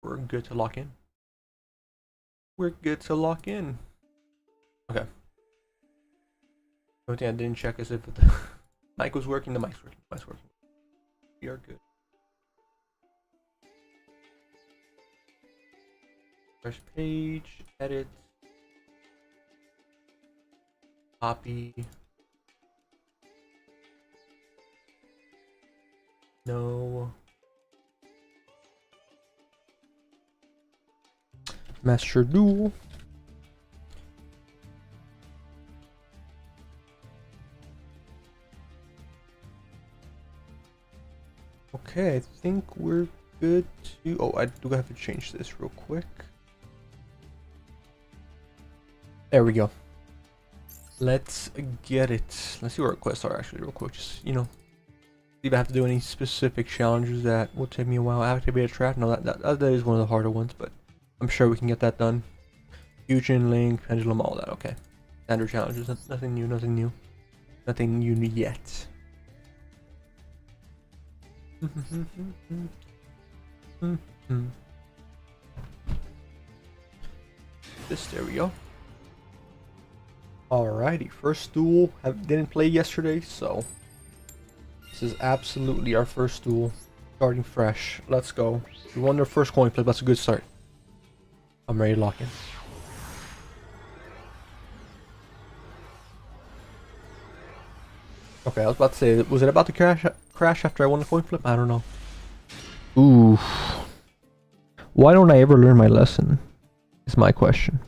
We're good to lock in. We're good to lock in. Okay. The only thing I didn't check is if the mic was working. The mic's working. The mic's working. We are good. Fresh page. Edit. Copy. No. Master Duel. Okay, I think we're good to... Oh, I do have to change this real quick. There we go. Let's get it. Let's see what our quests are actually real quick. Just, you know, see if I have to do any specific challenges that will take me a while. Activate a trap. No, that is one of the harder ones, but I'm sure we can get that done. Fusion, Link, Pendulum, all that. Okay. Standard challenges. Nothing new, nothing new. Nothing new yet. There we go. Alrighty, first duel. Didn't play yesterday, so this is absolutely our first duel. Starting fresh. Let's go. We won our first coin flip. That's a good start. I'm ready to lock in. Okay, I was about to say, was it about to crash after I won the coin flip? I don't know. Ooh. Why don't I ever learn my lesson? Is my question.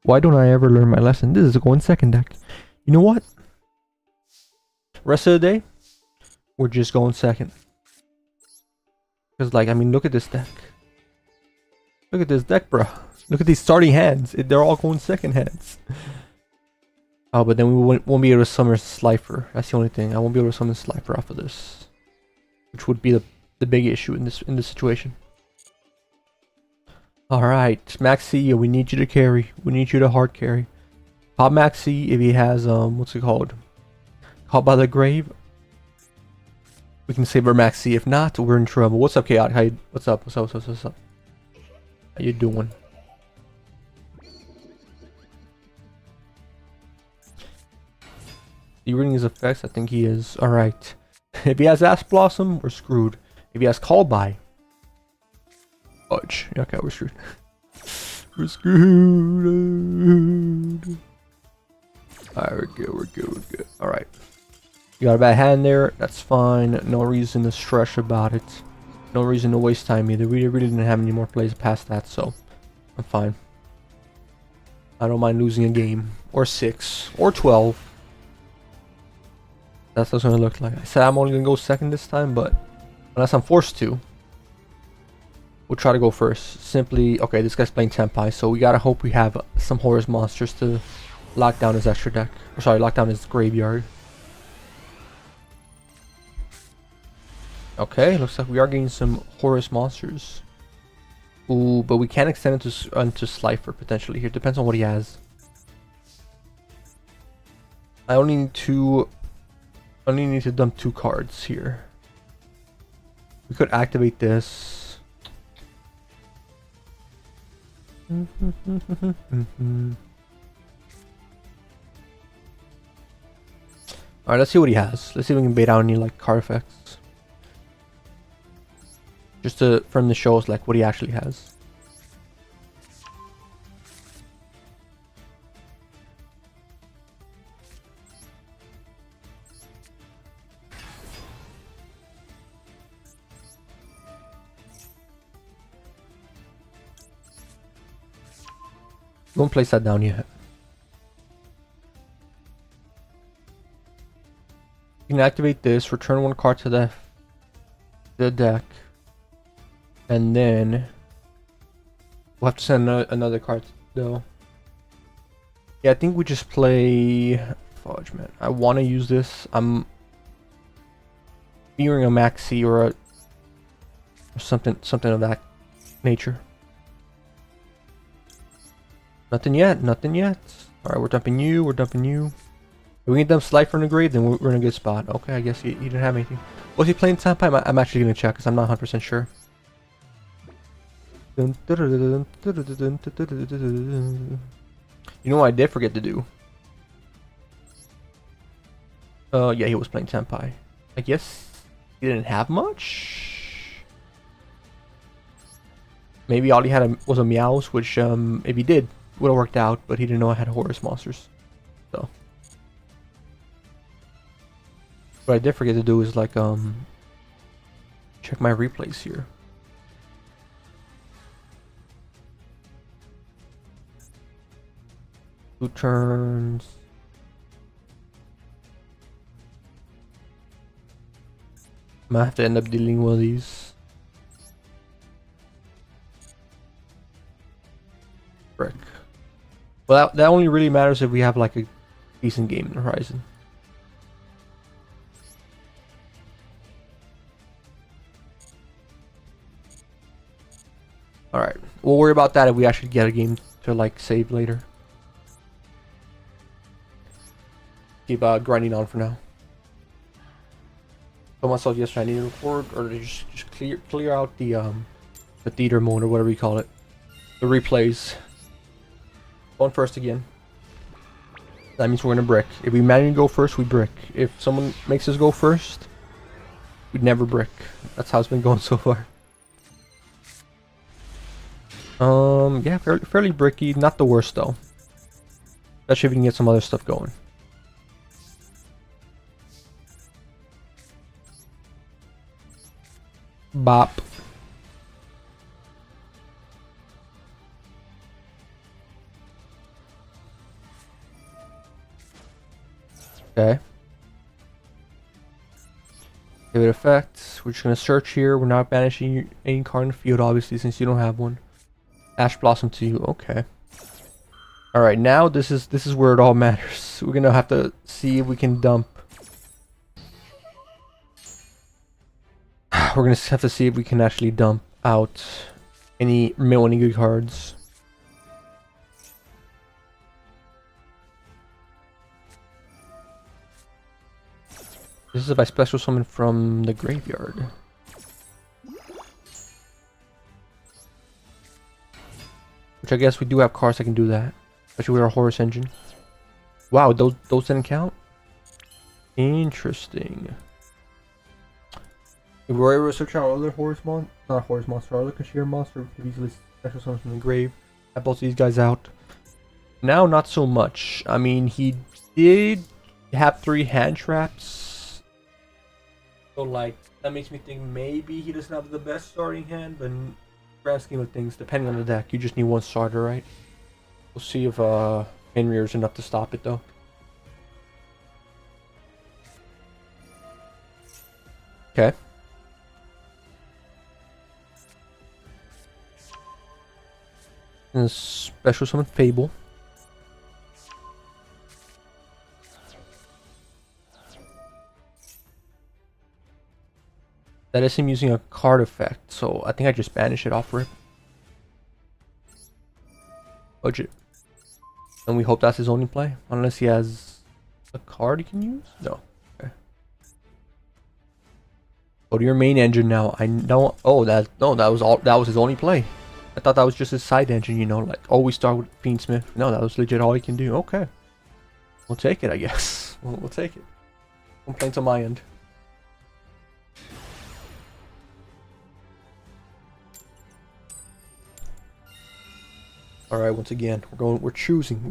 Why don't I ever learn my lesson? This is a going second deck. You know what? Rest of the day, we're just going second. Because, like, I mean, look at this deck. Look at this deck, bro. Look at these starting hands. They're all going second hands. Oh, but then we won't be able to summon Slifer. That's the only thing. I won't be able to summon Slifer off of this, which would be the big issue in this situation. All right, Maxi, we need you to carry. We need you to hard carry. Pop Maxi if he has what's it called? Caught by the Grave. We can save our Maxi. If not, we're in trouble. What's up, Chaotic? What's up? What's up? What's up? How you doing? He reading his effects? I think he is. Alright. If he has Ash Blossom, we're screwed. If he has Call By. Fudge. Okay, we're screwed. We're screwed. Alright, we're good, we're good, we're good. Alright. You got a bad hand there. That's fine. No reason to stress about it. No reason to waste time either. We really didn't have any more plays past that, so I'm fine. I don't mind losing a game. Or 6. Or 12. That's what it's gonna look like. I said I'm only gonna go second this time, but unless I'm forced to, we'll try to go first. Simply, okay, this guy's playing Tempai, so we gotta hope we have some Horus monsters to lock down his extra deck. Or sorry, lock down his graveyard. Okay, looks like we are getting some Horus monsters. Ooh, but we can extend it into Slifer potentially here. Depends on what he has. I only need to dump 2 cards here. We could activate this. Alright, let's see what he has. Let's see if we can bait out any like card effects. Just to from the shows like what he actually has. Don't place that down yet. You can activate this, return 1 card to the deck, and then we'll have to send another card though. Yeah, I think we just play Fudge, man. I want to use this. I'm fearing a Maxi or something of that nature. Nothing yet, nothing yet. Alright, we're dumping you, we're dumping you. If we can dump Slifer in the grave, then we're in a good spot. Okay, I guess he didn't have anything. Was he playing Tempai? I'm actually going to check because I'm not 100% sure. You know what I did forget to do? Yeah, he was playing Senpai. I guess he didn't have much. Maybe all he had was a Meows, which if he did, would have worked out. But he didn't know I had Horus monsters. So what I did forget to do is like check my replays here. 2 turns. I might have to end up dealing one of these. Frick. Well, that only really matters if we have like a decent game in the horizon. Alright, we'll worry about that if we actually get a game to like save later. Keep grinding on for now. Told myself yesterday I need to record or to just clear out the theater mode or whatever you call it. The replays. Going first again. That means we're gonna brick. If we manage to go first, we brick. If someone makes us go first, we'd never brick. That's how it's been going so far. Yeah, fairly bricky. Not the worst though. Especially if we can get some other stuff going. Bop. Okay. Give it effects. We're just gonna search here. We're not banishing any card in the field, obviously, since you don't have one. Ash Blossom to you. Okay. All right. Now this is where it all matters. We're gonna have to see if we can dump. We're gonna have to see if we can actually dump out any good cards. This is if I special summon from the graveyard. Which I guess we do have cards that can do that. Especially with our Horus engine. Wow, those didn't count? Interesting. If we're able to search out other Horus monster, not Horus monster, other Kashir monster, we could easily special summon from the grave. Have both of these guys out. Now, not so much. I mean, he did have 3 hand traps. So, like, that makes me think maybe he doesn't have the best starting hand, but in the grand scheme of things, depending on the deck, you just need 1 starter, right? We'll see if Henry is enough to stop it, though. Okay. And special summon Fable. That is him using a card effect, so I think I just banish it off rip. Budget. And we hope that's his only play, unless he has a card he can use? No. Okay. Go to your main engine now. I know. Oh, that was his only play. I thought that was just his side engine, you know, like always start with Fiendsmith. No, that was legit all he can do. Okay. We'll take it, I guess. We'll take it. Complaints on my end. Alright, once again, we're choosing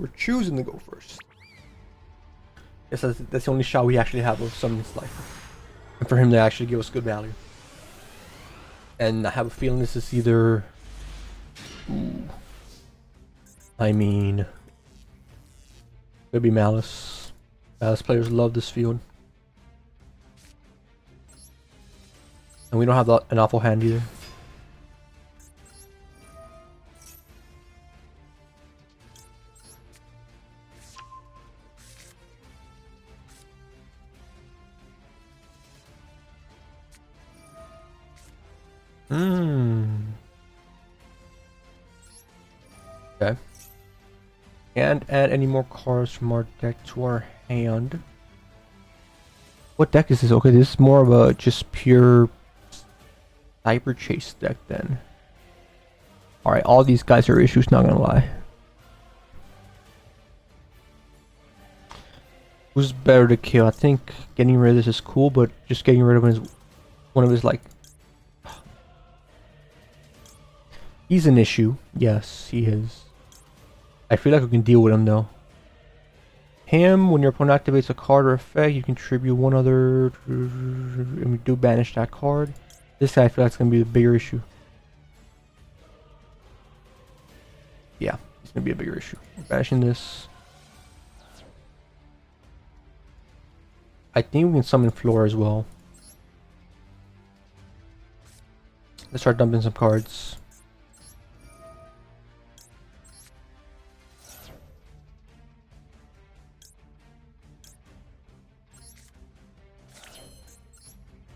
to go first. Yes, that's the only shot we actually have of summoning Slifer. And for him to actually give us good value. And I have a feeling this is either... Ooh. I mean... Could be Malice. Malice players love this field. And we don't have an awful hand either. Okay. Can't add any more cards from our deck to our hand. What deck is this? Okay, this is more of a just pure Cyber Chase deck then. Alright, all these guys are issues, not gonna lie. Who's better to kill? I think getting rid of this is cool, but just getting rid of him is one of his, like... He's an issue. Yes, he is. I feel like we can deal with him, though. Him, when your opponent activates a card or effect, you contribute one other... And we do banish that card. This guy, I feel like it's going to be the bigger issue. Yeah, it's going to be a bigger issue. Banishing this. I think we can summon Floor as well. Let's start dumping some cards.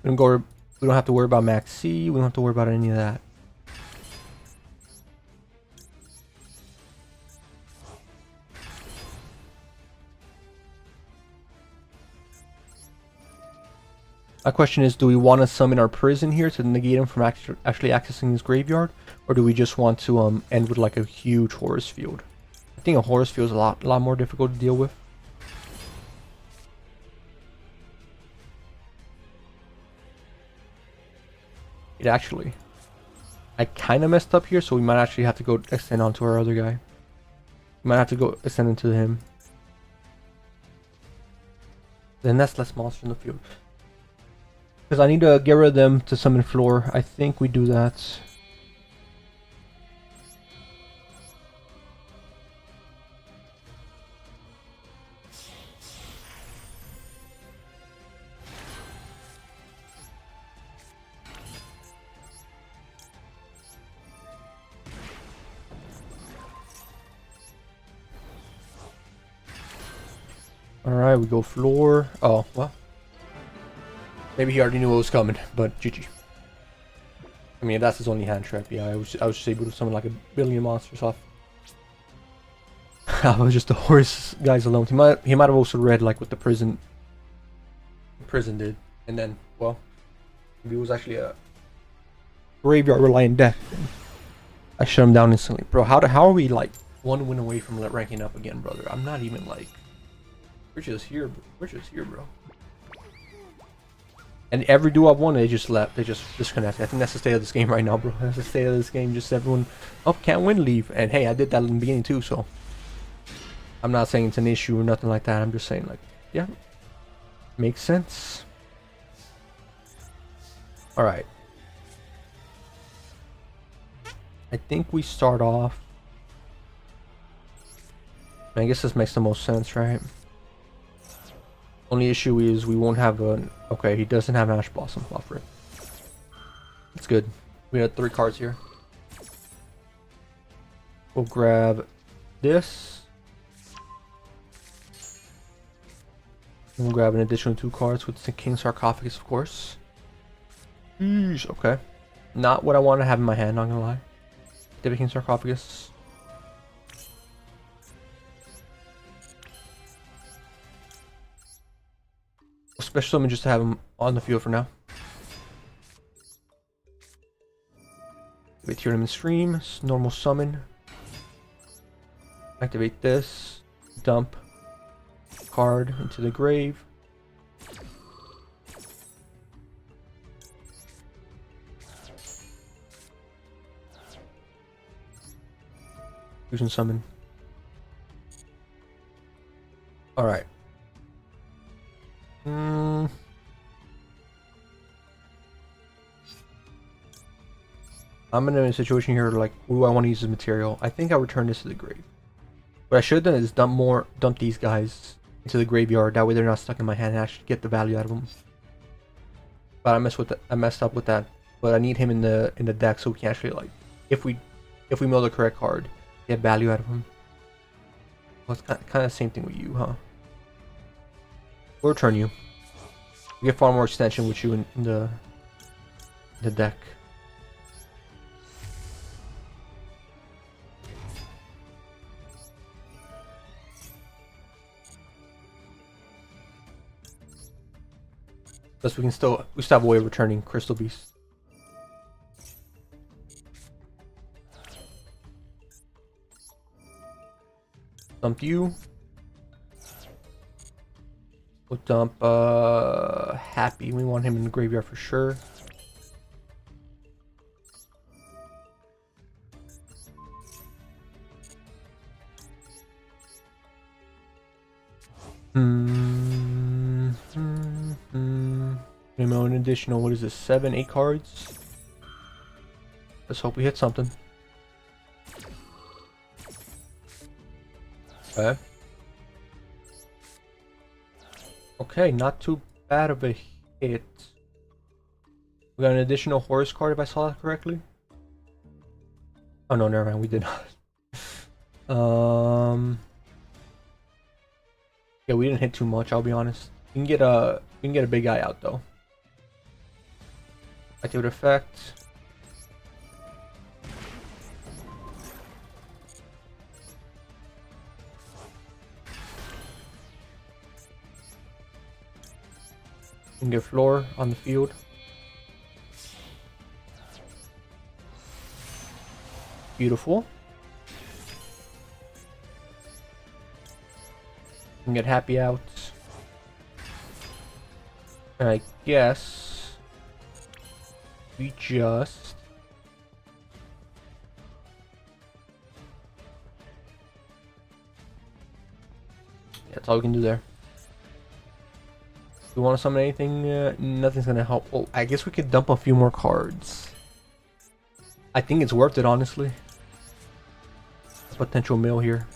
We don't have to worry about Max C. We don't have to worry about any of that. My question is, do we want to summon our prison here to negate him from actually accessing his graveyard? Or do we just want to end with like a huge Horus field? I think a Horus field is a lot more difficult to deal with. It actually... I kind of messed up here, so we might actually have to go extend onto our other guy. We might have to go extend into him. Then that's less monsters in the field. Because I need to get rid of them to summon Floor. I think we do that. Alright, we go Floor. Oh, well. Maybe he already knew what was coming, but GG. I mean, if that's his only hand trap, yeah, I was just able to summon like a billion monsters off. I was just the Horus guys alone. He might have also read like what the prison did, and then, well, maybe it was actually a graveyard reliant deck. I shut him down instantly, bro. How are we like one win away from ranking up again, brother? I'm not even like, we're just here, bro. And every duel I've won, they just left. They just disconnected. I think that's the state of this game right now, bro. That's the state of this game. Just everyone, oh, can't win, leave. And hey, I did that in the beginning too, so. I'm not saying it's an issue or nothing like that. I'm just saying, like, yeah. Makes sense. Alright. I think we start off. I guess this makes the most sense, right? Only issue is we won't have an... Okay, he doesn't have Ash Blossom buffer. That's good. We had 3 cards here. We'll grab this. And we'll grab an additional 2 cards with the King Sarcophagus, of course. Yeesh, okay. Not what I want to have in my hand, not gonna lie. David King Sarcophagus. Special summon just to have him on the field for now. Activate Tearlament Stream, normal summon. Activate this, dump card into the grave. Fusion summon. Alright. I'm in a situation here like, ooh, I want to use this material. I think I'll return this to the grave. What I should have done is dump these guys into the graveyard. That way they're not stuck in my hand and actually get the value out of them. But I messed up with that. But I need him in the deck so we can actually, like, if we mill the correct card, get value out of him. Well, it's kind of the same thing with you, huh? We'll return you. We get far more extension with you in the deck. Plus we still have a way of returning Crystal Beast. Dump you. We'll dump Happy. We want him in the graveyard for sure. An additional, what is this, 7, 8 cards? Let's hope we hit something. Okay. Okay, not too bad of a hit. We got an additional horse card if I saw that correctly. Oh no, never mind, we did not. Yeah, we didn't hit too much, I'll be honest. We can get a big guy out though. Activate effect. We can get floor on the field. Beautiful. We can get Happy out. And I guess we just that's all we can do there. We want to summon anything? Nothing's gonna help. Oh, I guess we could dump a few more cards. I think it's worth it, honestly. Potential mill here.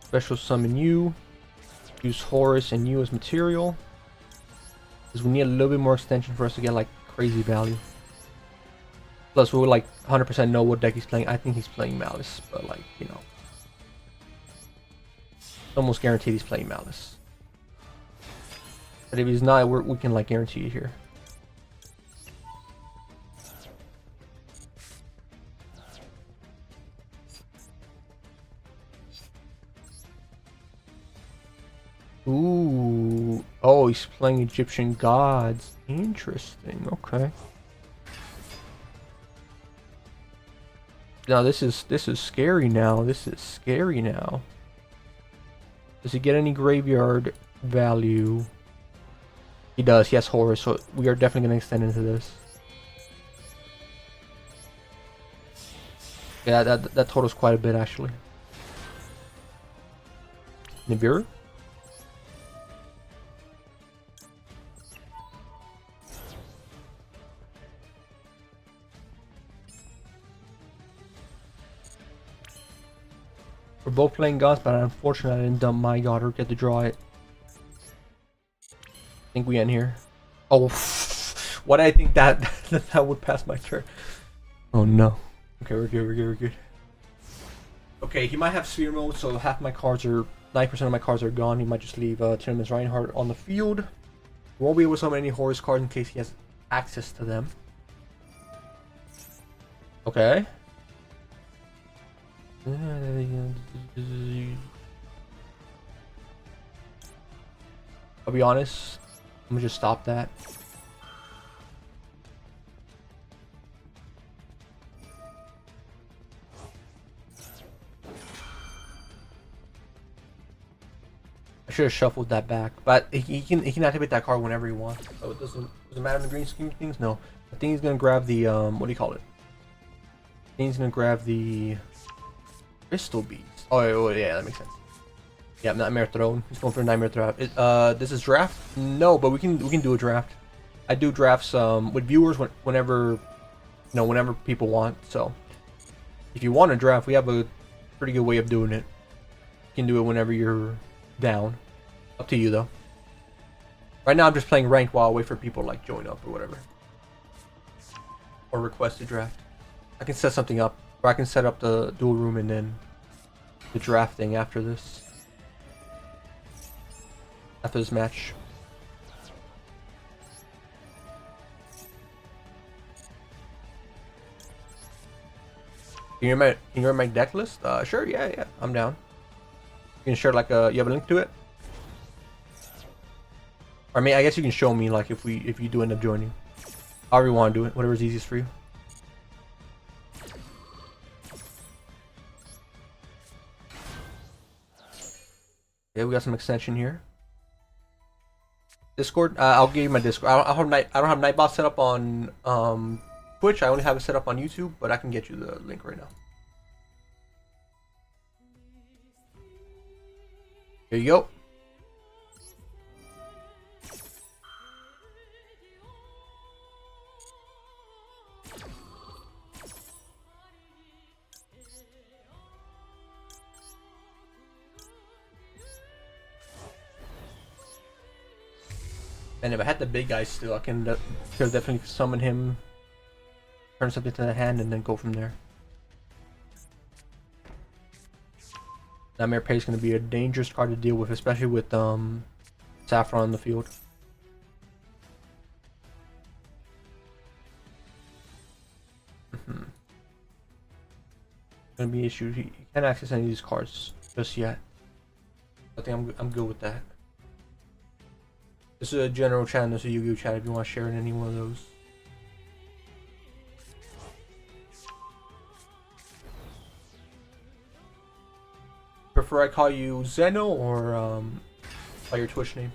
Special summon you. Use Horus and you as material. Because we need a little bit more extension for us to get like crazy value. Plus we would like 100% know what deck he's playing. I think he's playing Malice, but like, you know. Almost guaranteed he's playing Malice. But if he's not, we can like guarantee it here. Ooh. Oh, he's playing Egyptian gods. Interesting. Okay. Now this is scary now. This is scary now. Does he get any graveyard value? He does. He has Horus, so we are definitely going to extend into this. Yeah, that totals quite a bit actually. Nibiru? We're both playing gods, but unfortunately I didn't dump my god or get to draw it. I think we end here. Oh, what I think that that would pass my turn. Oh no. Okay, we're good. Okay, he might have sphere mode, so half my cards are 9% of my cards are gone. He might just leave Tearlament's Reinhardt on the field. We won't be able to summon any Horus cards in case he has access to them. Okay. I'll be honest, I'm gonna just stop that. I should have shuffled that back, but he can activate that card whenever he wants. So it doesn't matter in the green scheme of things. No, I think he's gonna grab the what do you call it? I think he's gonna grab the Crystal Beast. Oh yeah, that makes sense. Yeah, Nightmare Throne. He's going for a Nightmare Draft. This is draft? No, but we can do a draft. I do drafts with viewers whenever whenever people want. So if you want to draft, we have a pretty good way of doing it. You can do it whenever you're down. Up to you though. Right now I'm just playing ranked while I wait for people to like join up or whatever. Or request a draft. I can set something up. Or I can set up the duel room and then the drafting after this. After this match. Can you hear my deck list? Sure, yeah, I'm down. You can share like you have a link to it? Or I mean, I guess you can show me like if you do end up joining. However you want to do it, whatever's easiest for you. Yeah, we got some extension here. Discord. I'll give you my Discord. I don't have Nightbot set up on Twitch. I only have it set up on YouTube, but I can get you the link right now. There you go. And if I had the big guy still, I can definitely summon him, turn something to the hand, and then go from there. Nightmare Pay is going to be a dangerous card to deal with, especially with Saffron on the field. Gonna be issues. You can't access any of these cards just yet. I think I'm good with that. This is a general channel, this is a Yu-Gi-Oh chat if you want to share in any one of those. Prefer I call you Zeno or by your Twitch name?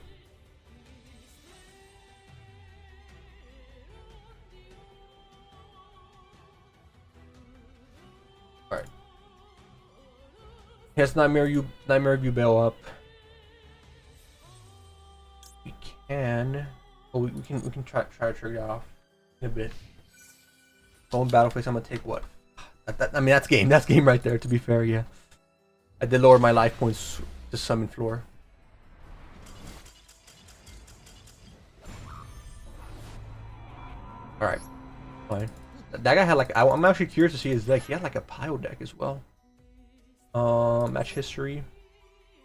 Alright. He has Nightmare View Bail up. We can. Oh, we can try to trigger that off in a bit. Own battle phase. I'm gonna take what? I mean that's game. That's game right there. To be fair, yeah. I did lower my life points to summon floor. All right, fine. That guy had like. I'm actually curious to see his deck. He had like a pile deck as well. Match history.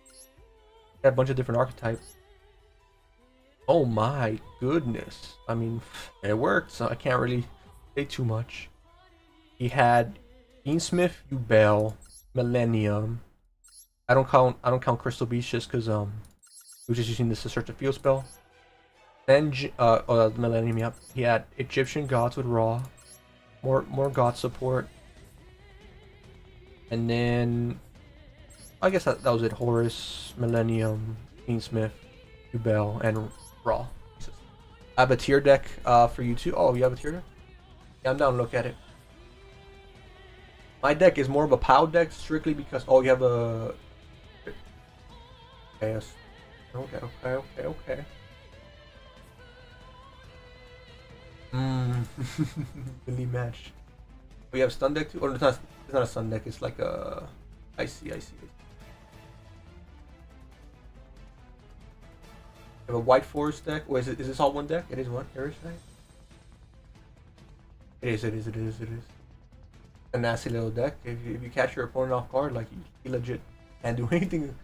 He had a bunch of different archetypes. Oh my goodness. I mean, it worked, so I can't really say too much. He had Beansmith, Ubel, Millennium. I don't count Crystal Beast just because he was just using this to search a field spell. Then Millennium, yep. He had Egyptian Gods with Raw. More God support. And then I guess that was it. Horus, Millennium, Beansmith, Ubel, and Raw. I have a tier deck for you too. Oh, you have a tier deck? Yeah, I'm down to look at it. My deck is more of a POW deck strictly because you have a. Yes. Okay. Really match. We have stun deck too. Or it's not a stun deck. It's like a. I see. We have a White Forest deck. Wait, is this all one deck? It is one. It is. A nasty little deck. If you catch your opponent off guard, like you legit can't do anything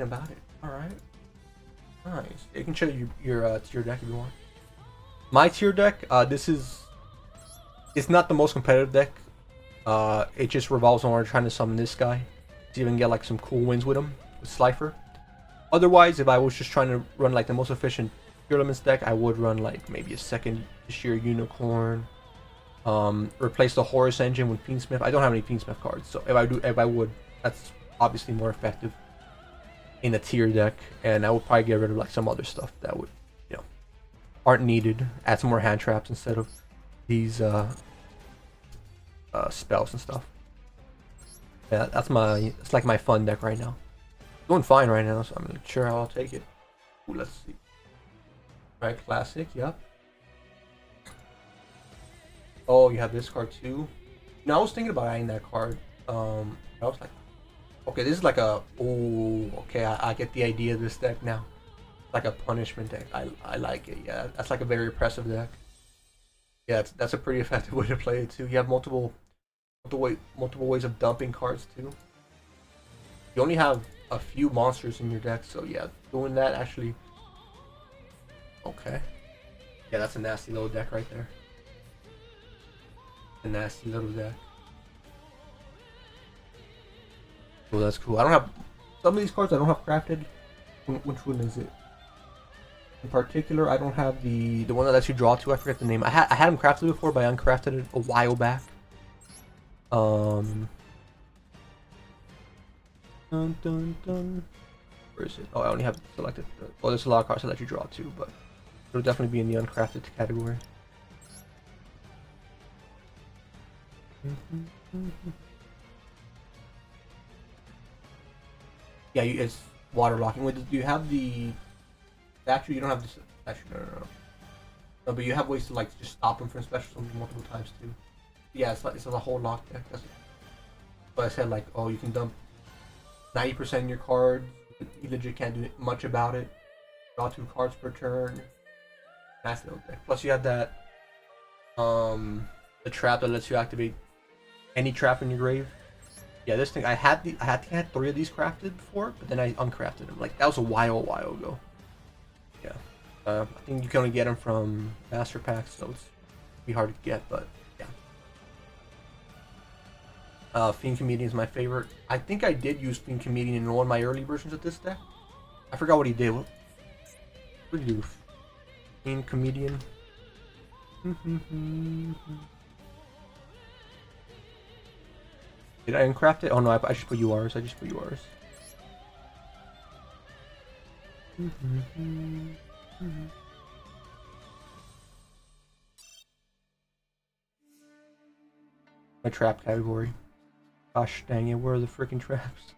about it. All right, nice. You can show your tier deck if you want. My tier deck. It's not the most competitive deck. It just revolves around trying to summon this guy to even get like some cool wins with him with Slifer. Otherwise, if I was just trying to run like the most efficient Tearlament deck, I would run like maybe a second sheer Unicorn. Replace the Horus engine with Fiendsmith. I don't have any Fiendsmith cards, so if I would, that's obviously more effective in a tier deck, and I would probably get rid of like some other stuff that would, aren't needed. Add some more hand traps instead of these spells and stuff. Yeah, it's like my fun deck right now. Doing fine right now, so I'm sure I'll take it. Ooh, let's see. Right, classic, yep. Oh, you have this card too. I was thinking about adding that card. I was like, okay, this is like a. Oh, okay, I get the idea of this deck now. Like a punishment deck. I like it. Yeah, that's like a very oppressive deck. Yeah, that's a pretty effective way to play it too. You have multiple ways of dumping cards too. You only have a few monsters in your deck, so yeah, doing that actually. Okay. Yeah, that's a nasty little deck right there. A nasty little deck. Oh, that's cool. I don't have some of these cards. I don't have crafted. Which one is it? In particular, I don't have the one that lets you draw two. I forget the name. I had them crafted before, but I uncrafted it a while back. Dun. Where is it? Oh, I only have selected. Well, there's a lot of cards that let you draw too, but it'll definitely be in the uncrafted category. Yeah, it's water locking. Wait, do you have the statue? You don't have the statue. No. No, but you have ways to like just stop them from special summons multiple times too. Yeah, it's a whole lock deck. That's what I said. Like, oh, you can dump 90% in your cards. You legit can't do much about it. Draw 2 cards per turn. That's the deck. Plus, you have that the trap that lets you activate any trap in your grave. Yeah, this thing I had 3 of these crafted before, but then I uncrafted them. Like that was a while ago. Yeah, I think you can only get them from master packs, so it's be hard to get. But yeah, Fiend Comedian is my favorite. I think I did use Fiend Comedian in one of my early versions of this deck. I forgot what he did. What did he do? Fiend Comedian. Did I uncraft it? Oh no, I just put URs. My trap category. Gosh dang it, where are the freaking traps?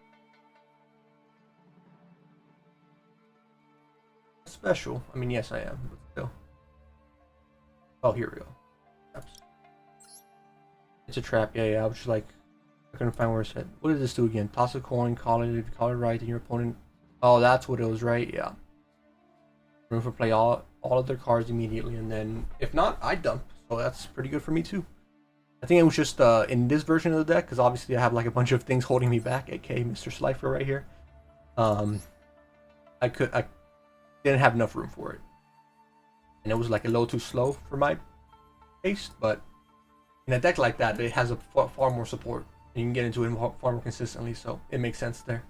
Special. I mean, yes, I am, but still. Oh, here we go. Traps. It's a trap. Yeah. I was just like, I couldn't find where it said. What did this do again? Toss a coin, call it right, and your opponent. Oh, that's what it was, right? Yeah. Room for play all of their cards immediately, and then if not, I dump. So that's pretty good for me too. I think it was just in this version of the deck, because obviously I have like a bunch of things holding me back, aka Mr. Slifer right here. I didn't have enough room for it, and it was like a little too slow for my taste. But in a deck like that, it has a far more support. You can get into it far more consistently, so it makes sense there.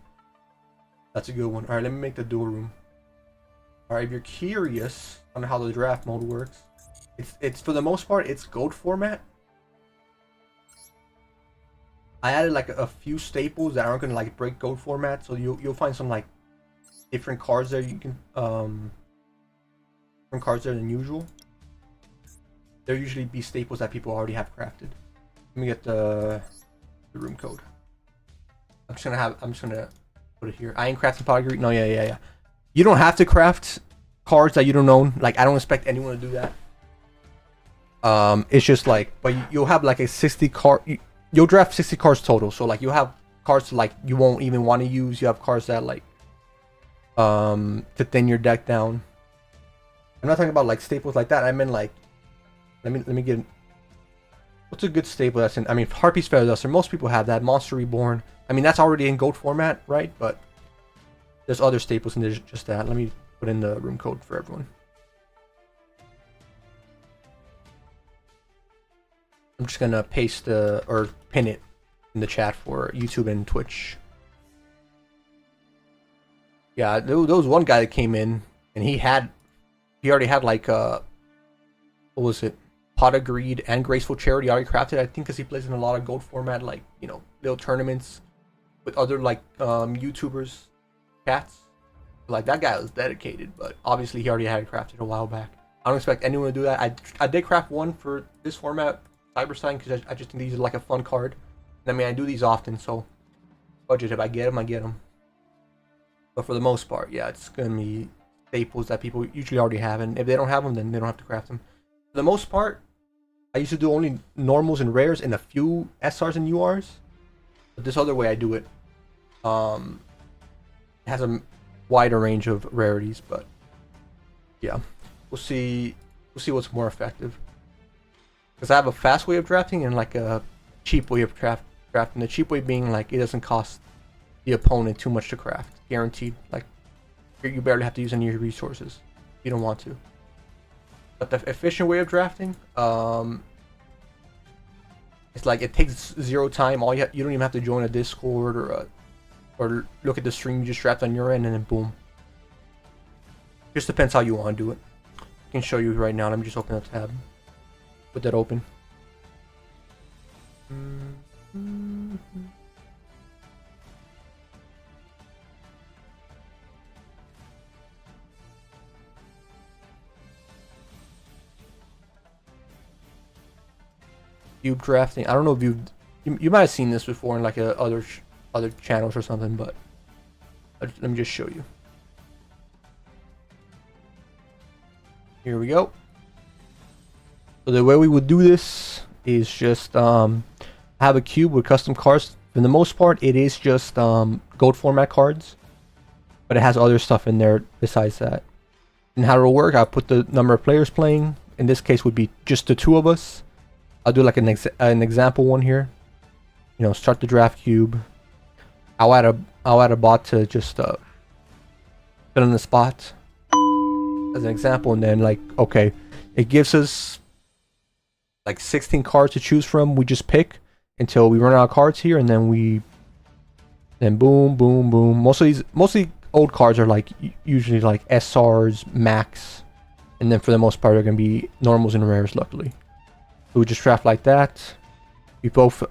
That's a good one. All right, let me make the duel room. All right, if you're curious on how the draft mode works, it's for the most part it's gold format. I added like a few staples that aren't gonna like break gold format, so you'll find some like different cards there. You can different cards there than usual. There usually be staples that people already have crafted. Let me get the room code. I'm just gonna put it here. I ain't crafting pottery. No, yeah. You don't have to craft cards that you don't own. Like I don't expect anyone to do that. It's just like, but you'll have like a 60 card. You'll draft 60 cards total. So like you'll have cards like you won't even want to use. You have cards that like to thin your deck down. I'm not talking about like staples like that. I meant like let me get. What's a good staple that's in? I mean, Harpy's Feather Duster. Most people have that. Monster Reborn. I mean, that's already in gold format, right? But there's other staples and there's just that. Let me put in the room code for everyone. I'm just gonna paste or pin it in the chat for YouTube and Twitch. Yeah, there was one guy that came in and he already had like what was it? Pot of Greed and Graceful Charity already crafted. I think because he plays in a lot of gold format, like little tournaments with other like YouTubers, cats. Like that guy was dedicated, but obviously he already had it crafted a while back. I don't expect anyone to do that. I did craft one for this format, Cyberstein, because I just think these are like a fun card. And I mean, I do these often, so budget, if I get them, I get them. But for the most part, yeah, it's gonna be staples that people usually already have, and if they don't have them, then they don't have to craft them. For the most part, I used to do only normals and rares and a few SRs and URs. But this other way I do it, it has a wider range of rarities, but yeah, we'll see what's more effective. Because I have a fast way of drafting and like a cheap way of drafting. The cheap way being like it doesn't cost the opponent too much to craft, guaranteed. Like you barely have to use any of your resources. You don't want to. But the efficient way of drafting, it's like it takes 0 time. You don't even have to join a Discord or look at the stream. You just draft on your end and then boom. Just depends how you want to do it. I can show you right now. Let me just open a tab. Put that open. cube drafting. I don't know if you might have seen this before in like other channels or something, but let me just show you. Here we go. So the way we would do this is just have a cube with custom cards. For the most part, it is just gold format cards, but it has other stuff in there besides that. And how it'll work, I'll put the number of players playing. In this case, would be just the 2 of us. I'll do like an example one here. You know, start the draft cube. I'll add a bot to just fill in the spot as an example, and then like, okay, it gives us like 16 cards to choose from. We just pick until we run out of cards here, and then boom, boom, boom. Mostly old cards are like usually like SRs, max, and then for the most part they're gonna be normals and rares. Luckily, so we just draft like that. We both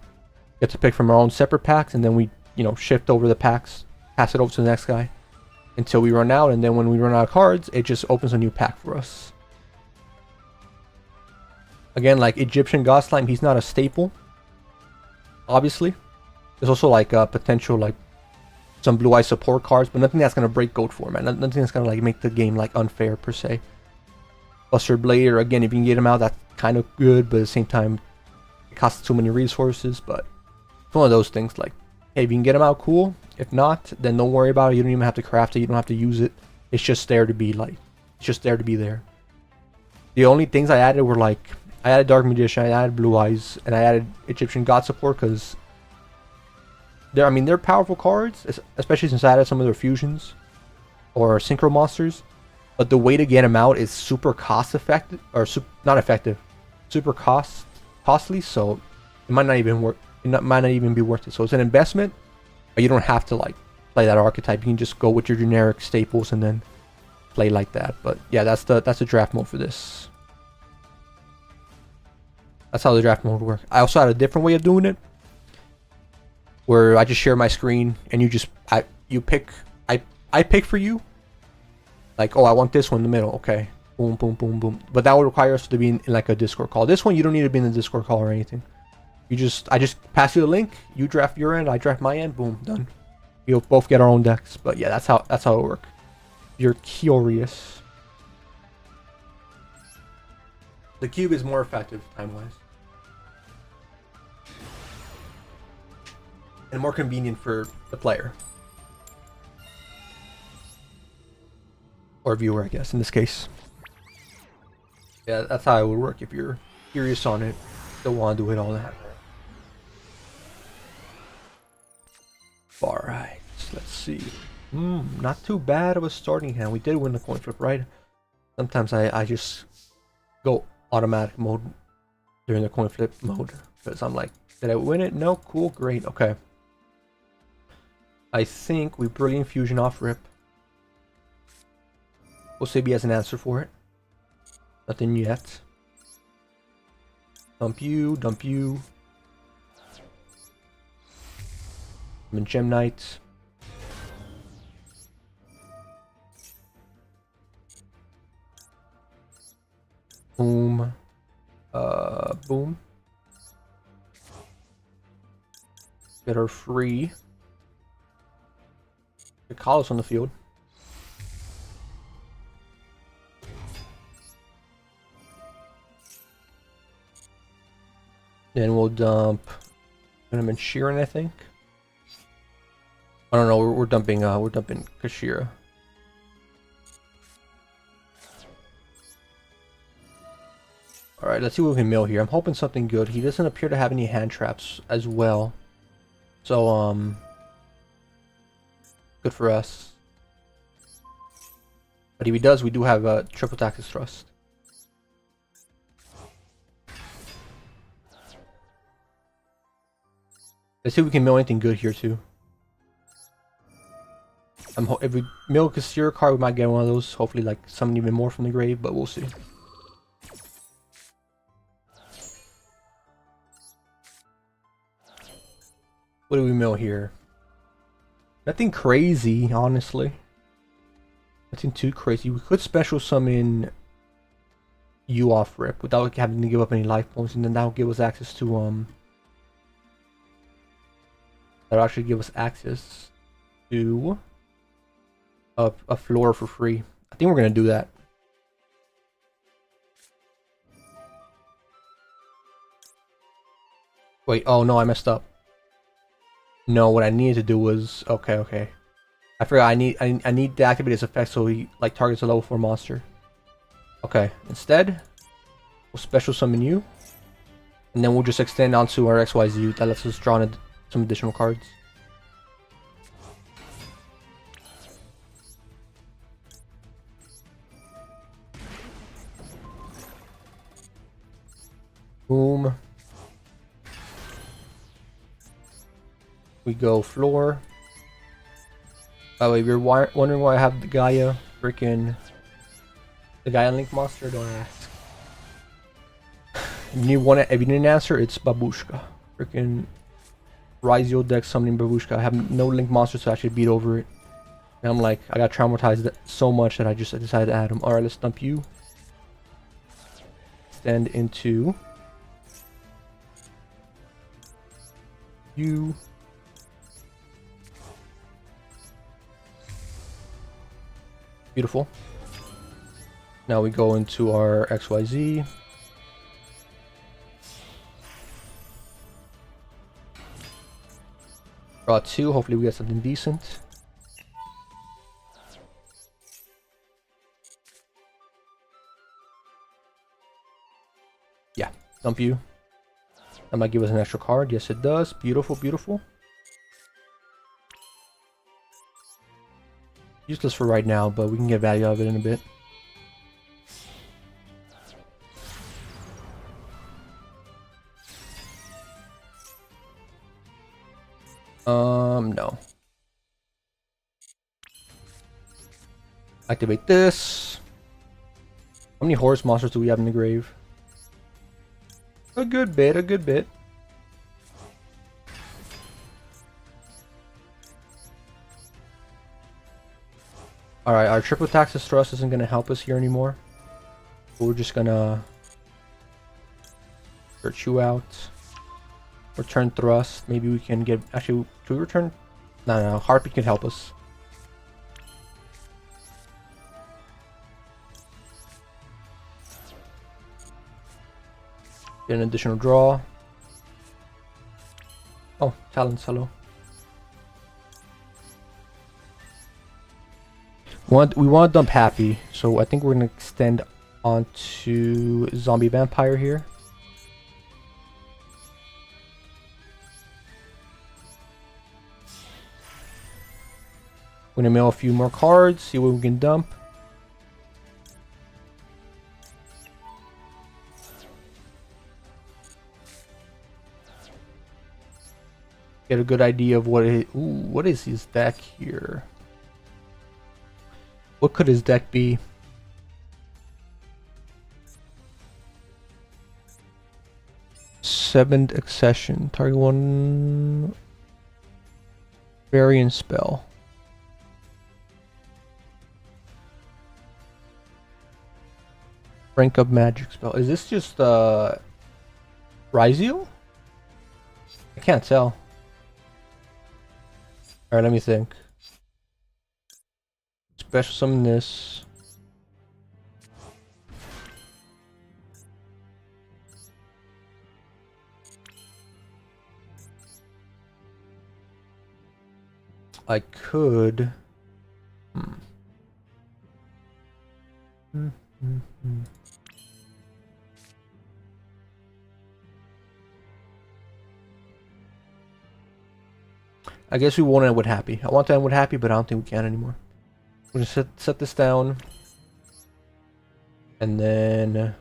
get to pick from our own separate packs, and then we, you know, shift over the packs, pass it over to the next guy until we run out, and then when we run out of cards, it just opens a new pack for us. Again, like Egyptian God Slime, he's not a staple, obviously. There's also like potential like some Blue Eye support cards, but nothing that's gonna break gold format. Nothing that's gonna like make the game like unfair per se. Buster Blader, again, if you can get him out, that's kind of good, but at the same time, it costs too many resources. But it's one of those things like, hey, if you can get him out, cool. If not, then don't worry about it. You don't even have to craft it. You don't have to use it. It's just there to be like, it's just there to be there. The only things I added were like, I added Dark Magician, I added Blue Eyes, and I added Egyptian God support because they're powerful cards, especially since I added some of their fusions or synchro monsters. But the way to get them out is super cost effective, or not effective, super costly. So it might not even work. It might not even be worth it. So it's an investment, but you don't have to like play that archetype. You can just go with your generic staples and then play like that. But yeah, that's the draft mode for this. That's how the draft mode works. I also had a different way of doing it, where I just share my screen and you pick. I pick for you. Like, oh, I want this one in the middle. Okay, boom, boom, boom, boom. But that would require us to be in like a Discord call. This one, you don't need to be in the Discord call or anything. I just pass you the link. You draft your end. I draft my end. Boom, done. We'll both get our own decks. But yeah, that's how it works. You're curious. The cube is more effective time-wise. And more convenient for the player. Or viewer, I guess, in this case. Yeah, that's how it would work if you're curious on it. Don't want to do it all that. Alright, let's see. Not too bad of a starting hand. We did win the coin flip, right? Sometimes I just go automatic mode during the coin flip mode. Because I'm like, did I win it? No, cool, great, okay. I think we Brilliant Fusion off rip. We'll see if he has an answer for it. Nothing yet. Dump you, dump you. I'm in Gem Knight. Boom. Boom. Get her free. Get Kalos on the field. Then we'll dump Venom and Sheeran, I think. I don't know, we're dumping Kashira. Alright, let's see what we can mill here. I'm hoping something good. He doesn't appear to have any hand traps as well. So, good for us. But if he does, we do have a triple Taxis Thrust. Let's see if we can mill anything good here too. If we mill Kashira card, we might get one of those. Hopefully, like summon even more from the grave, but we'll see. What do we mill here? Nothing crazy, honestly. Nothing too crazy. We could special summon you off rip without having to give up any life points, and then that'll give us access to that'll actually give us access to a floor for free. I think we're gonna do that. Wait, oh no, I messed up. No, what I needed to do was okay. I forgot I need to activate his effect so he like targets a level 4 monster. Okay, instead we'll special summon you, and then we'll just extend onto our XYZ that lets us draw some additional cards. Boom. We go floor. By the way, if you're wondering why I have the Gaia Link monster, don't ask. If you need an answer, it's Babushka. Freaking Raizio deck summoning Babushka. I have no Link monsters to actually beat over it. And I'm like, I got traumatized so much that I decided to add him. Alright, let's dump you. Extend into you. Beautiful. Now we go into our XYZ. Draw 2, hopefully we get something decent. Yeah, dump you. That might give us an extra card. Yes, it does. Beautiful, beautiful. Useless for right now, but we can get value out of it in a bit. No. Activate this. How many horse monsters do we have in the grave? A good bit, a good bit. Alright, our triple Taxus Thrust isn't going to help us here anymore. But we're just going to search you out. Return Thrust. Maybe we can get... Actually, should we return... No. Heartbeat can help us. Get an additional draw. Oh, Talons, hello. We want to dump Happy, so I think we're going to extend onto Zombie Vampire here. We're going to mail a few more cards, see what we can dump. Get a good idea of what it... Ooh, what is his deck here? What could his deck be? Seventh Accession. Target one variant spell. Rank up magic spell. Is this just Raizio? I can't tell. Alright, let me think. Special summon this. I could. I guess we won't end with Happy. I want to end with Happy, but I don't think we can anymore. We're gonna set this down, and then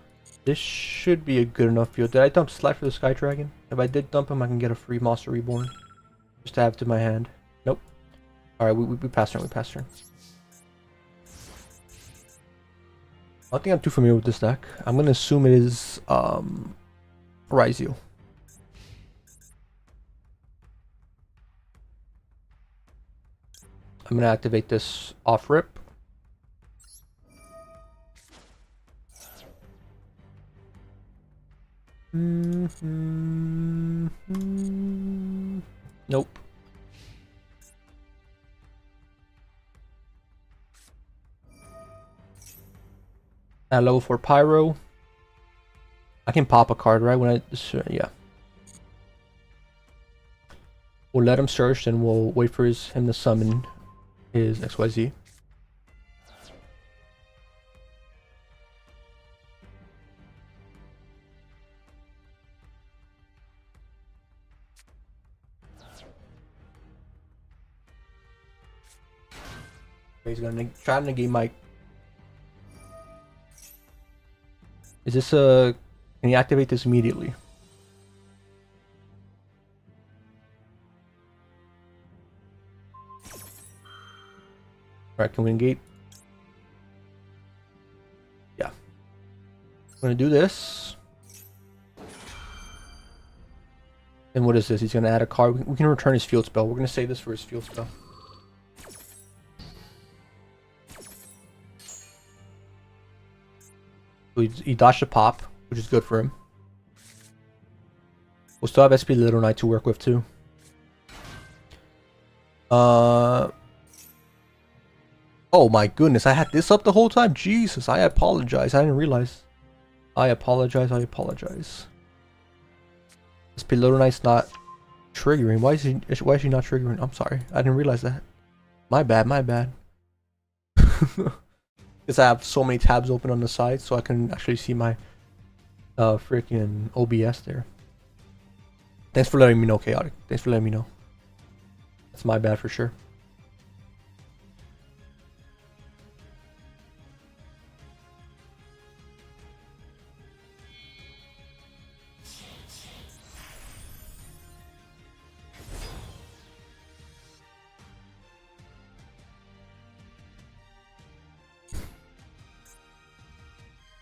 this should be a good enough field. Did I dump Slash for the Sky Dragon? If I did dump him, I can get a free Monster Reborn. Just to have to my hand. Nope. Alright, we passed turn, we passed turn. I don't think I'm too familiar with this deck. I'm gonna assume it is Raizio. I'm gonna activate this off rip. Nope. At level 4 Pyro. I can pop a card, right? When I... yeah. We'll let him search, and we'll wait for him to summon his XYZ. He's gonna try to negate my... Is this a... Can you activate this immediately? Alright, can we negate? Yeah. I'm gonna do this. And what is this? He's gonna add a card. We can return his field spell. We're gonna save this for his field spell. So he dodged a pop, which is good for him. We'll still have SP Little Knight to work with too. Oh my goodness, I had this up the whole time. Jesus, I apologize. I didn't realize. I apologize. SP Little Knight's not triggering. Why is she not triggering? I'm sorry. I didn't realize that. My bad. Because I have so many tabs open on the side, so I can actually see my freaking OBS there. Thanks for letting me know, Chaotic. Thanks for letting me know. That's my bad for sure.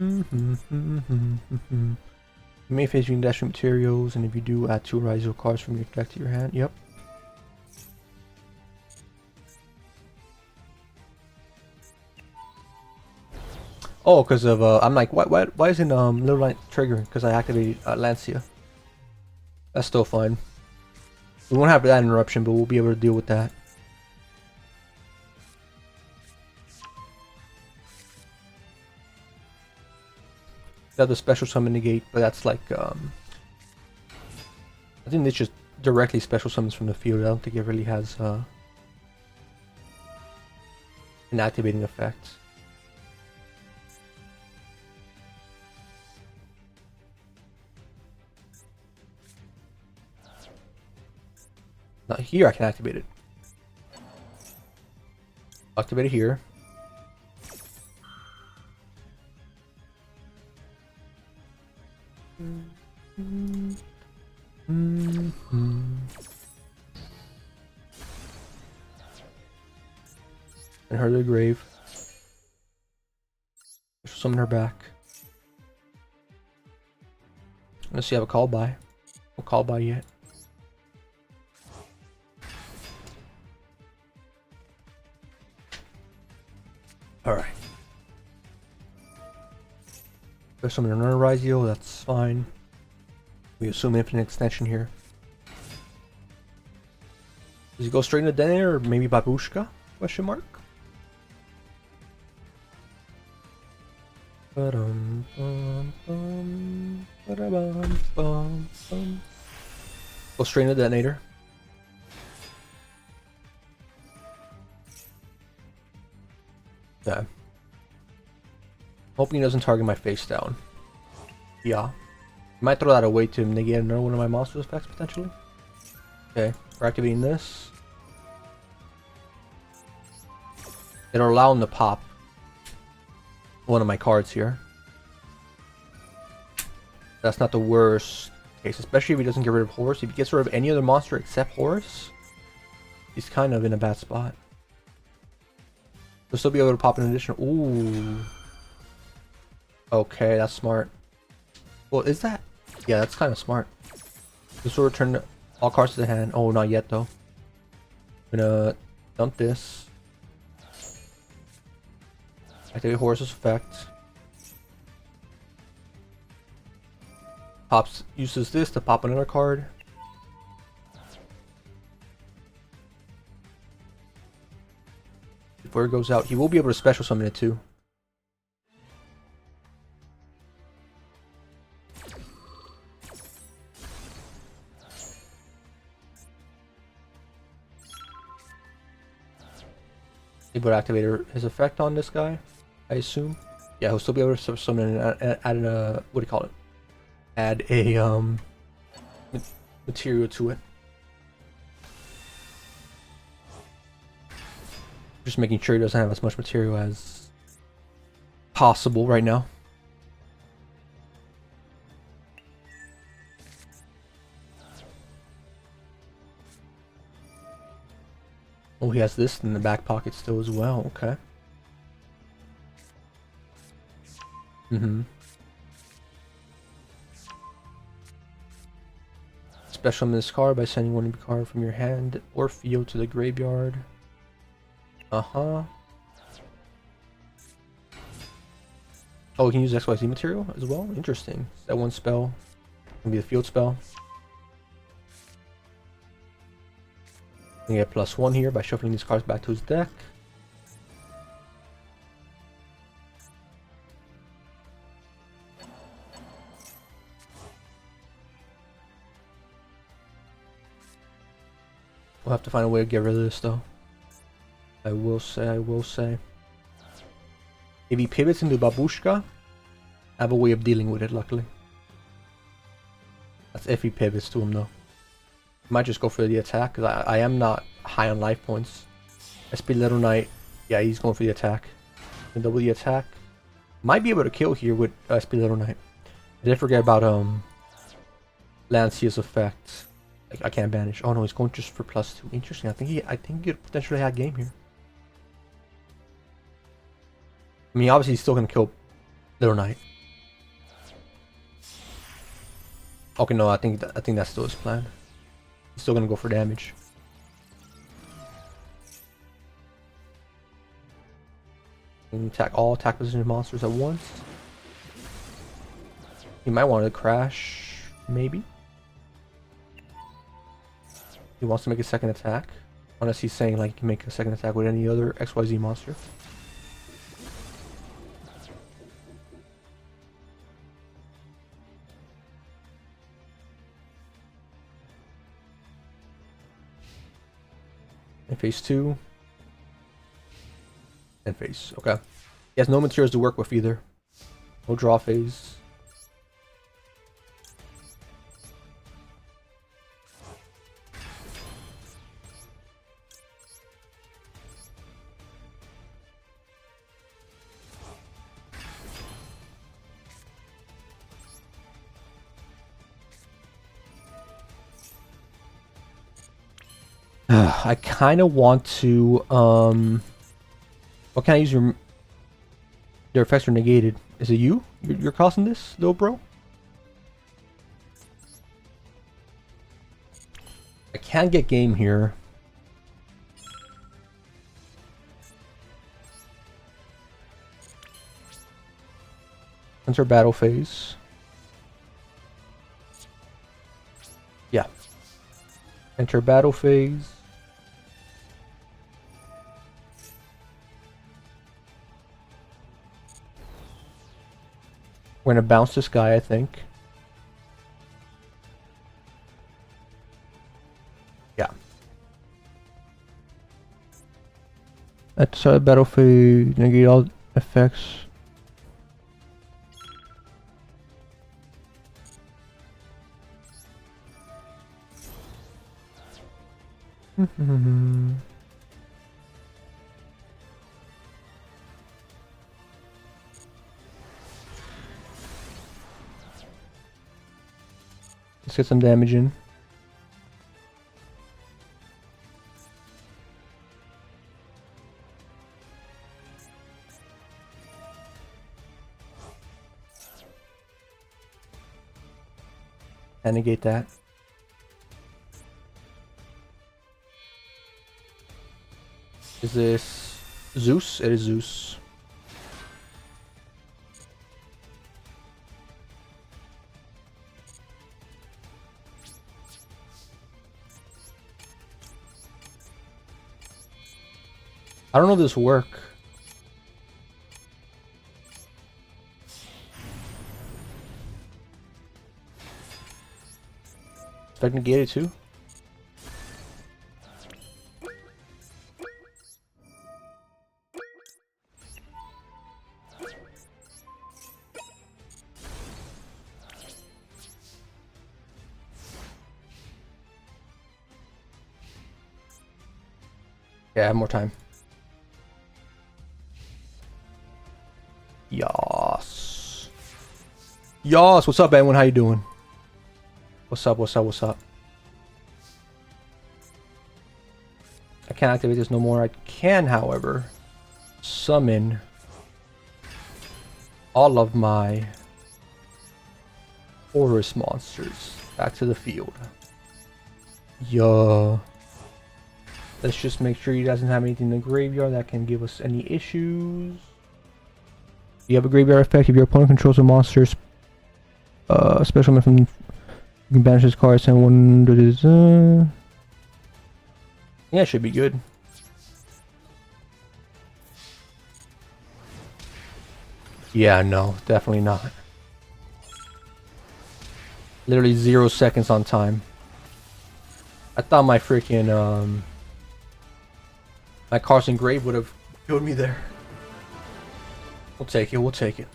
You may face using dash materials, and if you do, add 2 Rizal cards from your deck to your hand. Yep. Oh, because of I'm like, why isn't Little Knight triggering? Because I activated Lancia. That's still fine. We won't have that interruption, but we'll be able to deal with that. The special summon negate, but that's like I think it's just directly special summons from the field. I don't think it really has an activating effect. Now here I can activate it. Activate it here. And her to the grave. Summon her back. Let's see, I have a call by. No call by yet. Alright. There's summon another Rizio, that's fine. We assume infinite extension here. Does he go straight into Detonator or maybe Babushka? Question mark? Go straight into Detonator. Yeah. Hoping he doesn't target my face down. Yeah. Might throw that away to negate another one of my monster's effects potentially. Okay, we're activating this. It'll allow him to pop one of my cards here. That's not the worst case, especially if he doesn't get rid of Horus. If he gets rid of any other monster except Horus, he's kind of in a bad spot. He'll still be able to pop an additional. Ooh. Okay, that's smart. Well, is that? Yeah, that's kind of smart. This will return all cards to the hand. Oh, not yet though. I'm gonna dump this. Activate Horus's effect. Uses this to pop another card. Before it goes out, he will be able to special summon it too. Able to activate his effect on this guy, I assume. Yeah, he'll still be able to summon and add a, what do you call it? Add a material to it. Just making sure he doesn't have as much material as possible right now. Oh, he has this in the back pocket still as well. Okay. Special summon this card by sending one card from your hand or field to the graveyard. Oh, we can use XYZ material as well? Interesting. That one spell can be the field spell. We get +1 here by shuffling these cards back to his deck. We'll have to find a way to get rid of this though. I will say. If he pivots into Babushka, I have a way of dealing with it, luckily. That's if he pivots to him though. Might just go for the attack, because I am not high on life points. SP Little Knight, yeah, he's going for the attack. And double the attack. Might be able to kill here with SP Little Knight. I did forget about Lancia's effect. I can't banish. Oh no, he's going just for +2. Interesting. I think he could potentially have game here. I mean, obviously he's still gonna kill Little Knight. Okay, no, I think that's still his plan. He's still gonna go for damage. And attack all attack position monsters at once. He might want to crash, maybe. He wants to make a second attack. Unless he's saying like he can make a second attack with any other XYZ monster. In phase 2. And phase. Okay. He has no materials to work with either. No draw phase. I kind of want to, what can I use your effects are negated? Is it you? You're causing this, though, bro? I can't get game here. Enter battle phase. Yeah. Enter battle phase. We're gonna bounce this guy, I think. Yeah. At start battle phase, negate all effects. Let's get some damage in. And negate that. Is this Zeus? It is Zeus. I don't know if this work. Expect negate it too. Yeah, I have more time. Yas. Yas, what's up, Edwin? How you doing? What's up, what's up, what's up? I can't activate this no more. I can, however, summon all of my forest monsters back to the field. Yeah. Let's just make sure he doesn't have anything in the graveyard that can give us any issues. You have a graveyard effect. If your opponent controls a monster's special move, you can banish his cards and one that is yeah, it should be good. Yeah, no, definitely not. Literally 0 seconds on time. I thought my freaking my Carson Grave would have killed me there. We'll take it, we'll take it.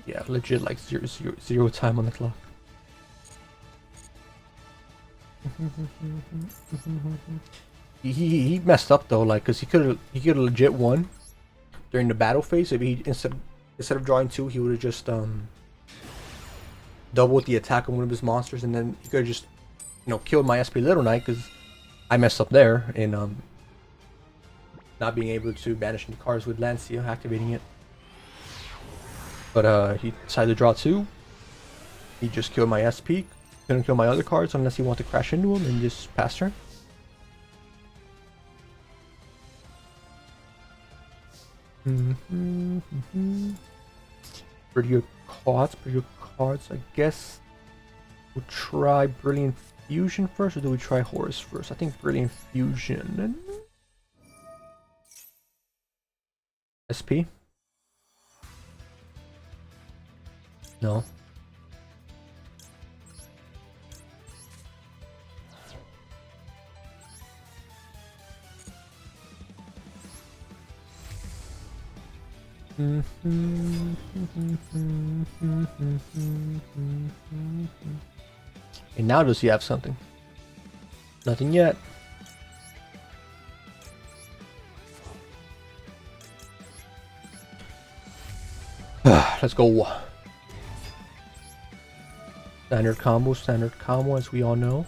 Yeah, legit like zero time on the clock. He messed up though, like, cause he could have legit won during the battle phase if he instead of drawing 2, he would have just doubled the attack on one of his monsters, and then he could have just, you know, killed my SP Little Knight, because I messed up there in not being able to banish any cards with Lancia activating it. But he decided to draw 2. He just killed my SP. Couldn't kill my other cards unless he wanted to crash into him and just pass turn. Pretty good cards, I guess we'll try Brilliant Fusion first, or do we try Horus first? I think Brilliant Fusion. SP? No. And now does he have something? Nothing yet. Let's go. Standard combo, as we all know.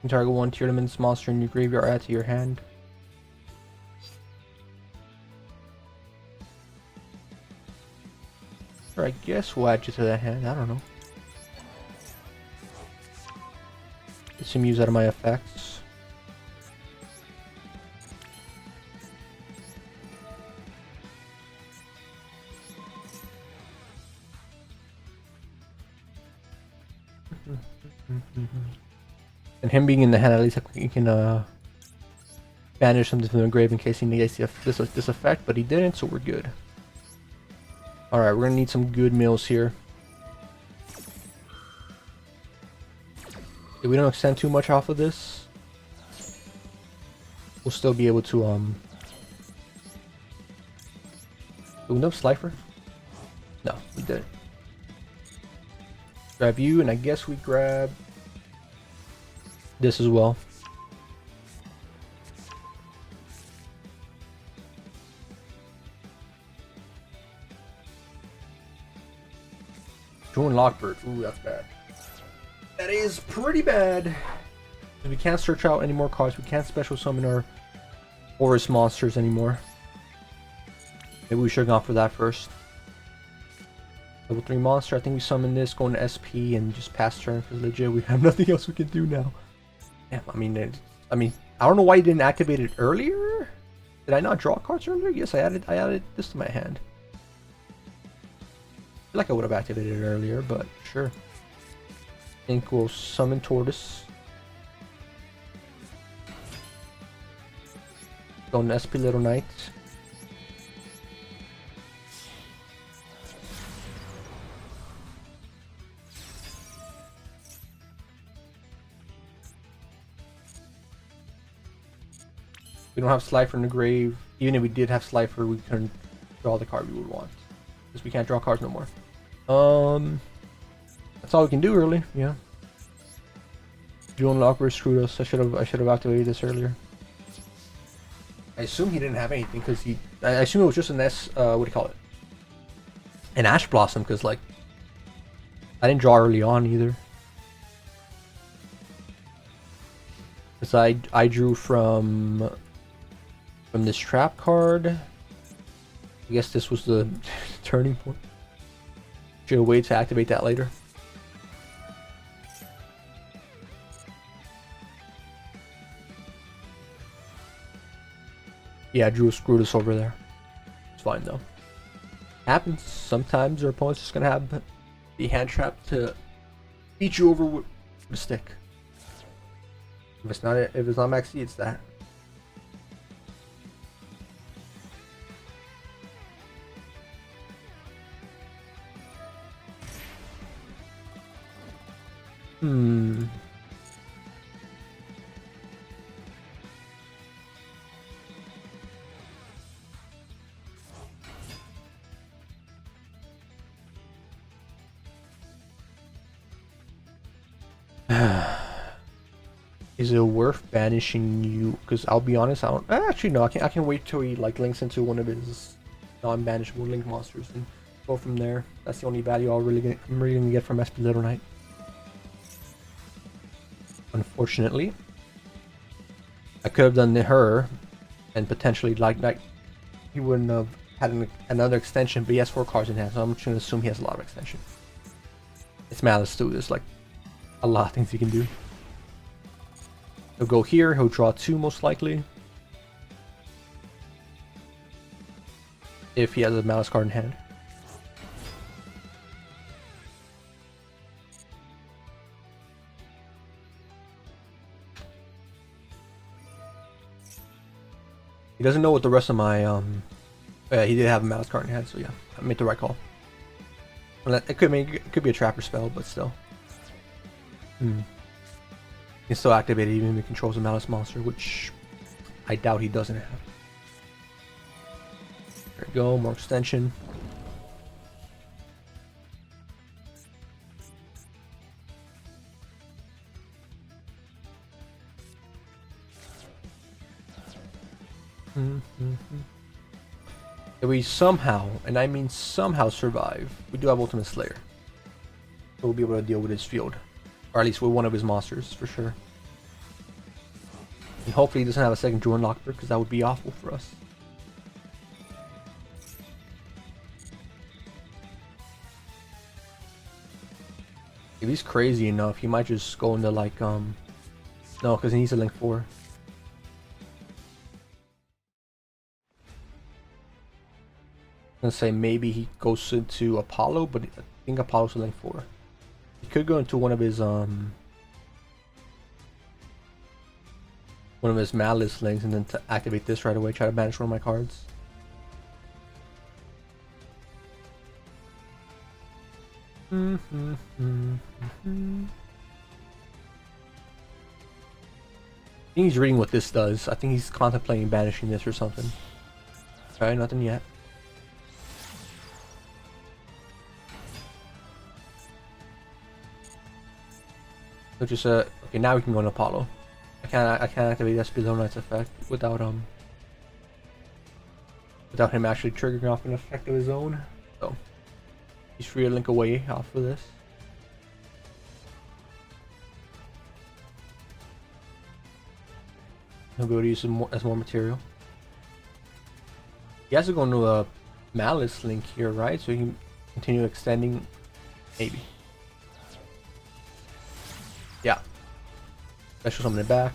Target 1 Tearlament's monster in your graveyard, add to your hand. Or I guess we'll add you to that hand, I don't know. Get some use out of my effects. And him being in the hand, at least he can banish something from the grave in case he negates this effect, but he didn't, so we're good. Alright, we're gonna need some good mills here. If we don't extend too much off of this, we'll still be able to do we know Slifer? No, we didn't. Grab you, and I guess we grab this as well. Join Lockbird. Ooh, that's bad. That is pretty bad. We can't search out any more cards. We can't special summon our Horus monsters anymore. Maybe we should have gone for that first. Level 3 monster. I think we summon this, go into SP, and just pass turn, because legit we have nothing else we can do now. Damn, I mean, I don't know why you didn't activate it earlier. Did I not draw cards earlier? Yes, I added this to my hand. feel like I would have activated it earlier, but sure. I think we'll summon Tortoise. Go on SP Little Knight. We don't have Slifer in the grave. Even if we did have Slifer, we couldn't draw the card we would want. Because we can't draw cards no more. That's all we can do really, yeah. Duel Locker screwed us. I should have activated this earlier. I assume he didn't have anything because I assume it was just an what do you call it? An Ash Blossom, because like I didn't draw early on either. Because I drew from this trap card. I guess this was the turning point. Should have waited to activate that later. Yeah, Drew screwed us over there. It's fine though. Happens. Sometimes your opponent's just gonna have the hand trap to beat you over with a stick. If it's not Maxi, it's that. Is it worth banishing you? Because I'll be honest, I don't. Actually, no. I can wait till he like links into one of his non-banishable link monsters and go from there. That's the only value I'm really gonna get from SP Little Knight. Unfortunately, I could have done her, and potentially like he wouldn't have had another extension. But he has 4 cards in hand, so I'm just gonna assume he has a lot of extension. It's Malice too. There's like a lot of things he can do. He'll go here, he'll draw 2 most likely. If he has a Malice card in hand. He doesn't know what the rest of my he did have a Malice card in hand, so yeah, I made the right call. It could be a trapper spell, but still. He can still activate it even if he controls a Malice monster, which I doubt he doesn't have. There we go, more extension. If we somehow, and I mean somehow, survive, we do have Ultimate Slayer. So we'll be able to deal with his field. Or at least with one of his monsters, for sure. And hopefully he doesn't have a second Duel Locker, because that would be awful for us. If he's crazy enough, he might just go into like, no, because he needs a Link 4. I'm gonna say maybe he goes into Apollo, but I think Apollo's a Link 4. He could go into one of his Malice links and then to activate this right away, try to banish one of my cards. I think he's reading what this does. I think he's contemplating banishing this or something. Alright, nothing yet. So just okay, now we can go on Apollo. I can't activate SP Little Knight's effect without him actually triggering off an effect of his own. So he's free to link away off of this. He'll be able to use it as more material. He has to go into a Malice link here, right? So he can continue extending, maybe. Yeah. Special summon it back.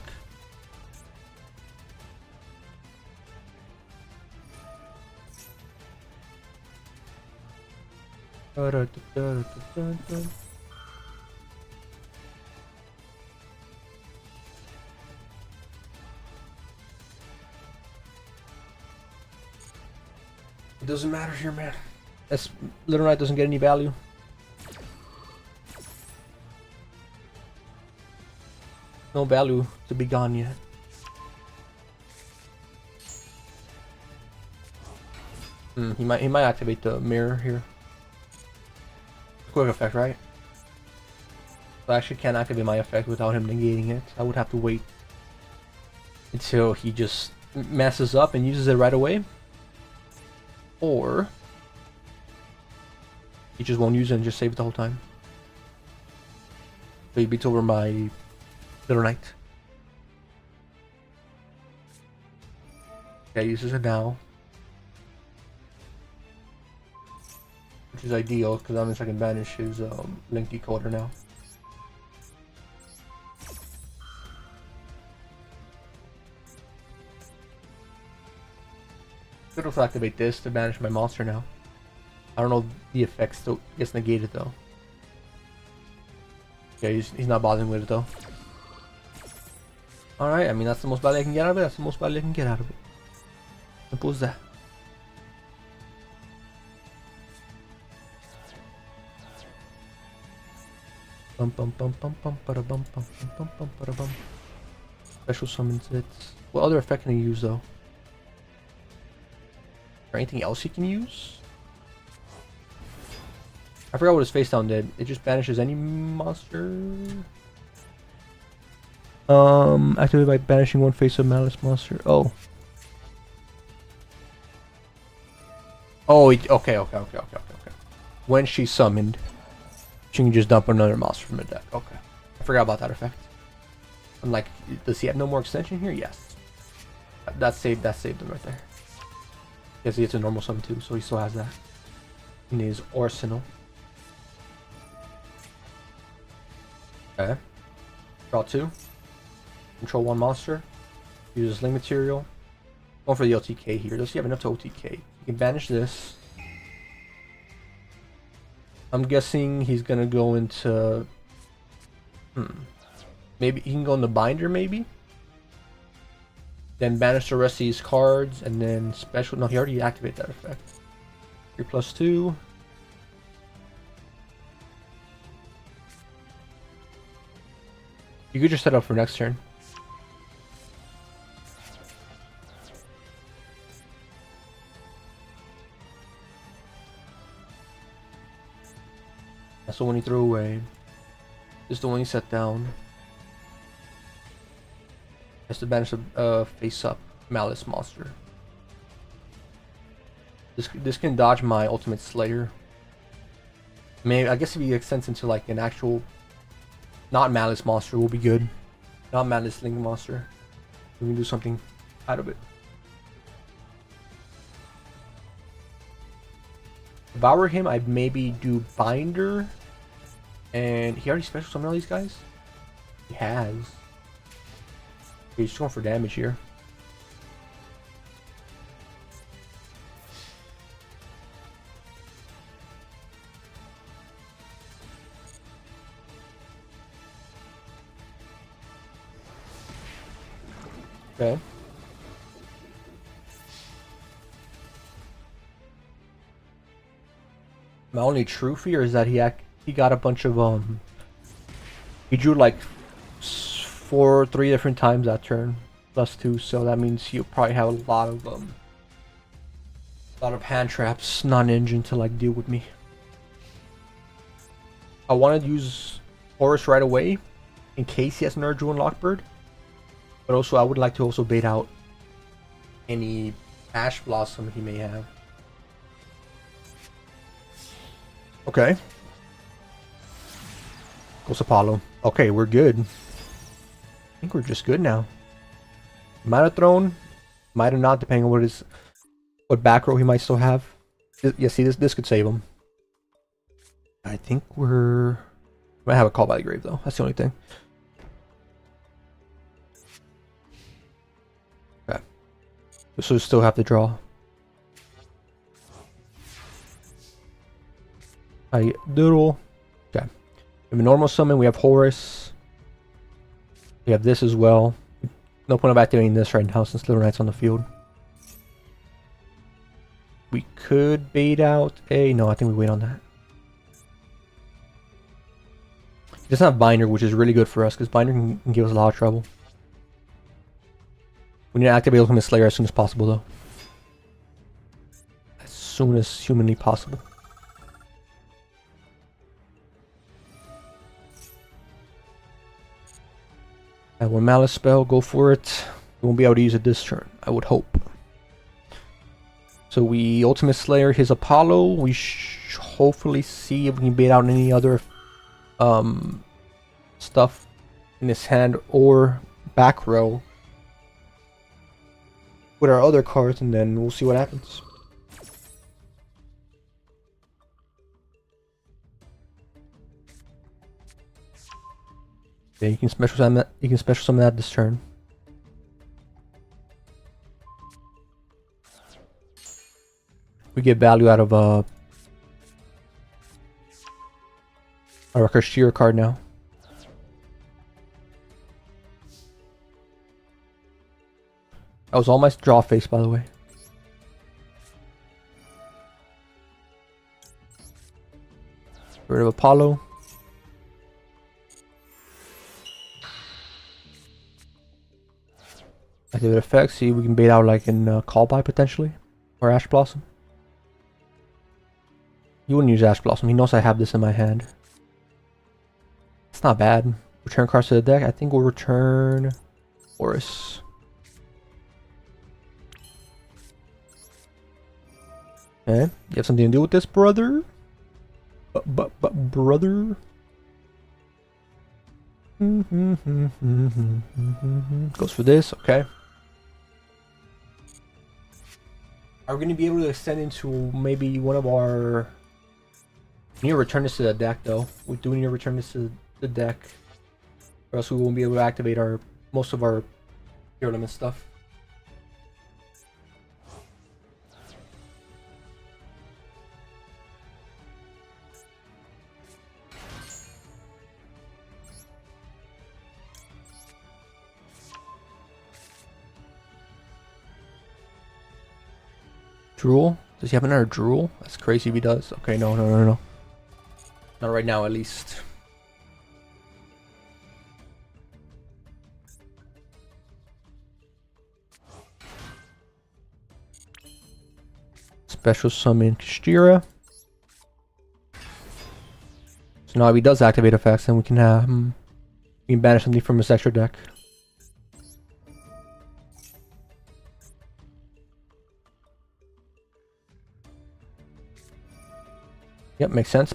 It doesn't matter here, man. That's Little Knight doesn't get any value. No value to be gone yet. He might activate the mirror here. Quick effect, right? So I actually can't activate my effect without him negating it. I would have to wait until he just messes up and uses it right away. Or he just won't use it and just save it the whole time. So he beats over my Little Knight. Yeah, he uses it now. Which is ideal, because that means I can banish his link decoder now. Could also activate this to banish my monster now. I don't know if the effect still gets negated though. Okay, he's not bothering with it though. Alright, I mean that's the most value I can get out of it. That's the most value I can get out of it. Simple as that. Bum bum bum bum bum bada bum bum bum bum bada bum. Special summons it. What other effect can he use though? Or anything else he can use? I forgot what his face down did. It just banishes any monster. Activate by banishing one face of Malice monster. Oh. Oh, okay. When she's summoned, she can just dump another monster from the deck. Okay. I forgot about that effect. I'm like, does he have no more extension here? Yes. That saved him right there. Yes, he gets a normal summon too, so he still has that in his arsenal. Okay. Draw 2. Control 1 monster. Uses link material. Going for the OTK here. Does he have enough to OTK? He can banish this. I'm guessing he's gonna go into... Maybe he can go in the binder, maybe? Then banish the rest of these cards, and then special... No, he already activated that effect. 3+2. You could just set up for next turn. That's the one he threw away. This is the one he set down. Has to banish a face-up Malice monster. This can dodge my ultimate Slayer. Maybe I guess if he extends into like an actual not Malice monster will be good. Not Malice Link monster. We can do something out of it. If I were him, I'd maybe do Binder. And he already special summoned all these guys? He has. Okay, he's just going for damage here. Okay. My only true fear is that he got a bunch of he drew like 3 different times that turn +2, so that means he'll probably have a lot of hand traps, non-engine to like deal with me. I want to use Horus right away in case he has another Duel and Lockbird. But also, I would like to also bait out any Ash Blossom he may have. Okay. Goes Apollo. Okay, we're good. I think we're just good now. Might have thrown, might have not, depending on what back row he might still have. Yeah, see, this could save him. I think we might have a Call by the Grave though. That's the only thing. So still have to draw. I doodle. Okay. We have a normal summon. We have Horus. We have this as well. No point of activating this right now since Little Knight's on the field. We could bait out a... No, I think we wait on that. He doesn't have Binder, which is really good for us because Binder can give us a lot of trouble. We need to activate Ultimate Slayer as soon as possible, though. As soon as humanly possible. That one Malice spell, go for it. We won't be able to use it this turn, I would hope. So we Ultimate Slayer his Apollo. We hopefully see if we can bait out any other stuff in his hand or back row with our other cards, and then we'll see what happens. Yeah, you can special summon that. You can special summon that this turn. We get value out of our Kashira card now. That was all my draw face, by the way. Get rid of Apollo. Activate effect. See if we can bait out like in Call By potentially, or Ash Blossom. You wouldn't use Ash Blossom. He knows I have this in my hand. It's not bad. Return cards to the deck. I think we'll return Horus. Okay. You have something to do with this, brother? Brother? Goes for this. Okay. Are we going to be able to extend into maybe one of our... We need to return this to the deck, though. We do need to return this to the deck, or else we won't be able to activate most of our Tearlament stuff. Duel? Does he have another Duel? That's crazy if he does. Okay, no. Not right now, at least. Special summon Kashira. So now if he does activate effects, then we can banish something from his extra deck. Yep, makes sense.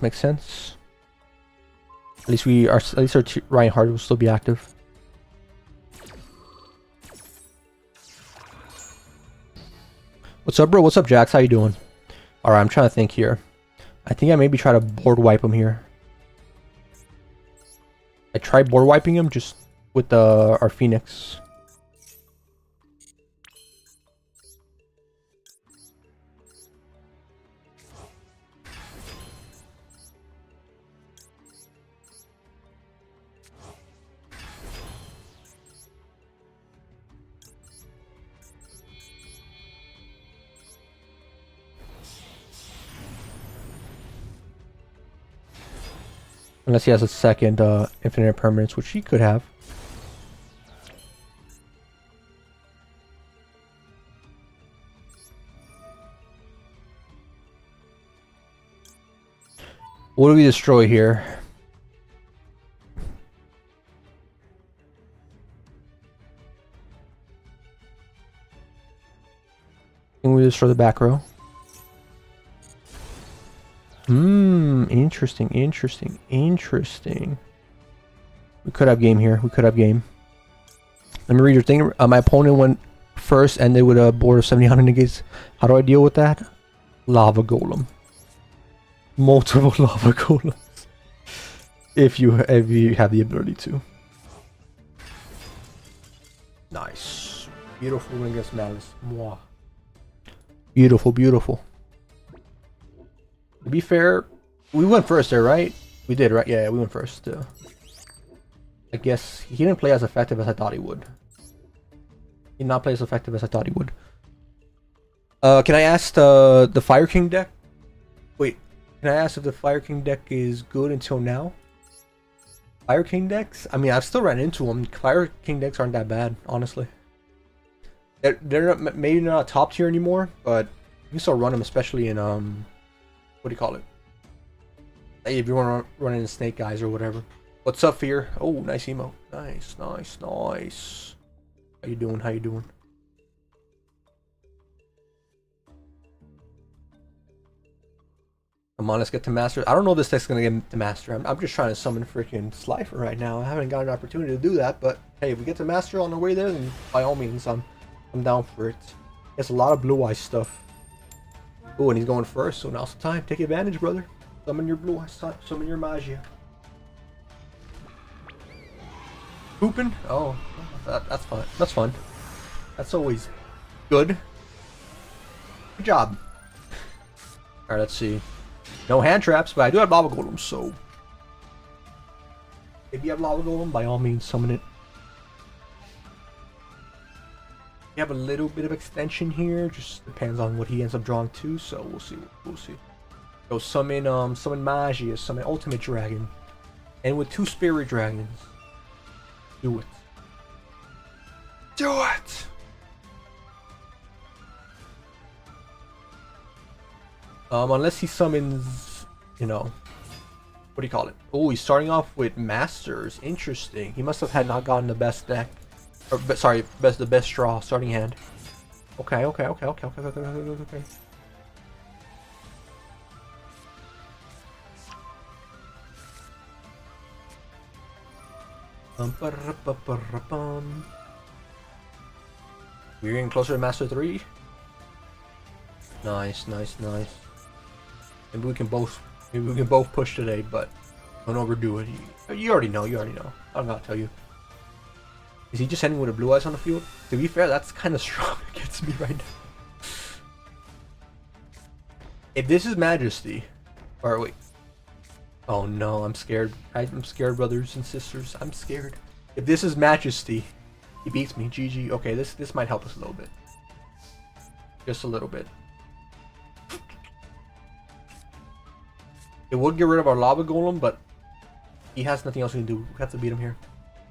At least our Reinhardt will still be active. What's up, bro? What's up, Jax? How you doing? Alright, I'm trying to think here. I think I maybe try to board wipe him here. I tried board wiping him just with our Phoenix. Unless he has a second infinite permanence, which he could have. What do we destroy here? Can we destroy the back row? Interesting. We could have game here. Let me read your thing. My opponent went first, ended with a board of 700 negates. How do I deal with that? Lava Golem. Multiple Lava Golems. If you have the ability to. Nice. Beautiful against Malice. Mwah. Beautiful. To be fair, We went first there, right? We did, right? Yeah, we went first. I guess he didn't play as effective as I thought he would. He did not play as effective as I thought he would. Can I ask the Fire King deck? Wait, can I ask if the Fire King deck is good until now? Fire King decks? I mean, I've still ran into them. Fire King decks aren't that bad, honestly. They're not, maybe not top tier anymore, but you can still run them, especially in what do you call it? Hey, if you want to run in Snake Eyes or whatever. What's up, Fear? Oh, nice emo. Nice, nice, nice. How you doing? How you doing? Come on, let's get to Master. I don't know if this deck's gonna get to Master. I'm just trying to summon freaking Slifer right now. I haven't got an opportunity to do that, but hey, if we get to Master on the way there, then by all means, I'm down for it. It's a lot of Blue Eyes stuff. Oh, and he's going first, so now's the time. Take advantage, brother. Summon your Blue Eyes, summon your Magia. Pooping? Oh, that's fun. That's fun. That's always good. Good job. Alright, let's see. No hand traps, but I do have Lava Golem, so if you have Lava Golem, by all means, summon it. You have a little bit of extension here, just depends on what he ends up drawing to, so we'll see. We'll see. So summon Magia, summon Ultimate Dragon, and with 2 Spirit Dragons. Do it. Do it! Unless he summons, you know, what do you call it? Oh, he's starting off with Masters. Interesting. He must have had not gotten the best deck, or sorry, the best draw starting hand. Okay. We're getting closer to Master 3. Nice. Maybe we can both push today, but don't overdo it. You already know. I'm not tell you. Is he just ending with a Blue Eyes on the field? To be fair, that's kind of strong against me right now. If this is Majesty, or wait. Oh no, I'm scared. I'm scared, brothers and sisters. I'm scared. If this is Majesty, he beats me. GG. Okay, this might help us a little bit. Just a little bit. It would get rid of our Lava Golem, but he has nothing else we can do. We have to beat him here.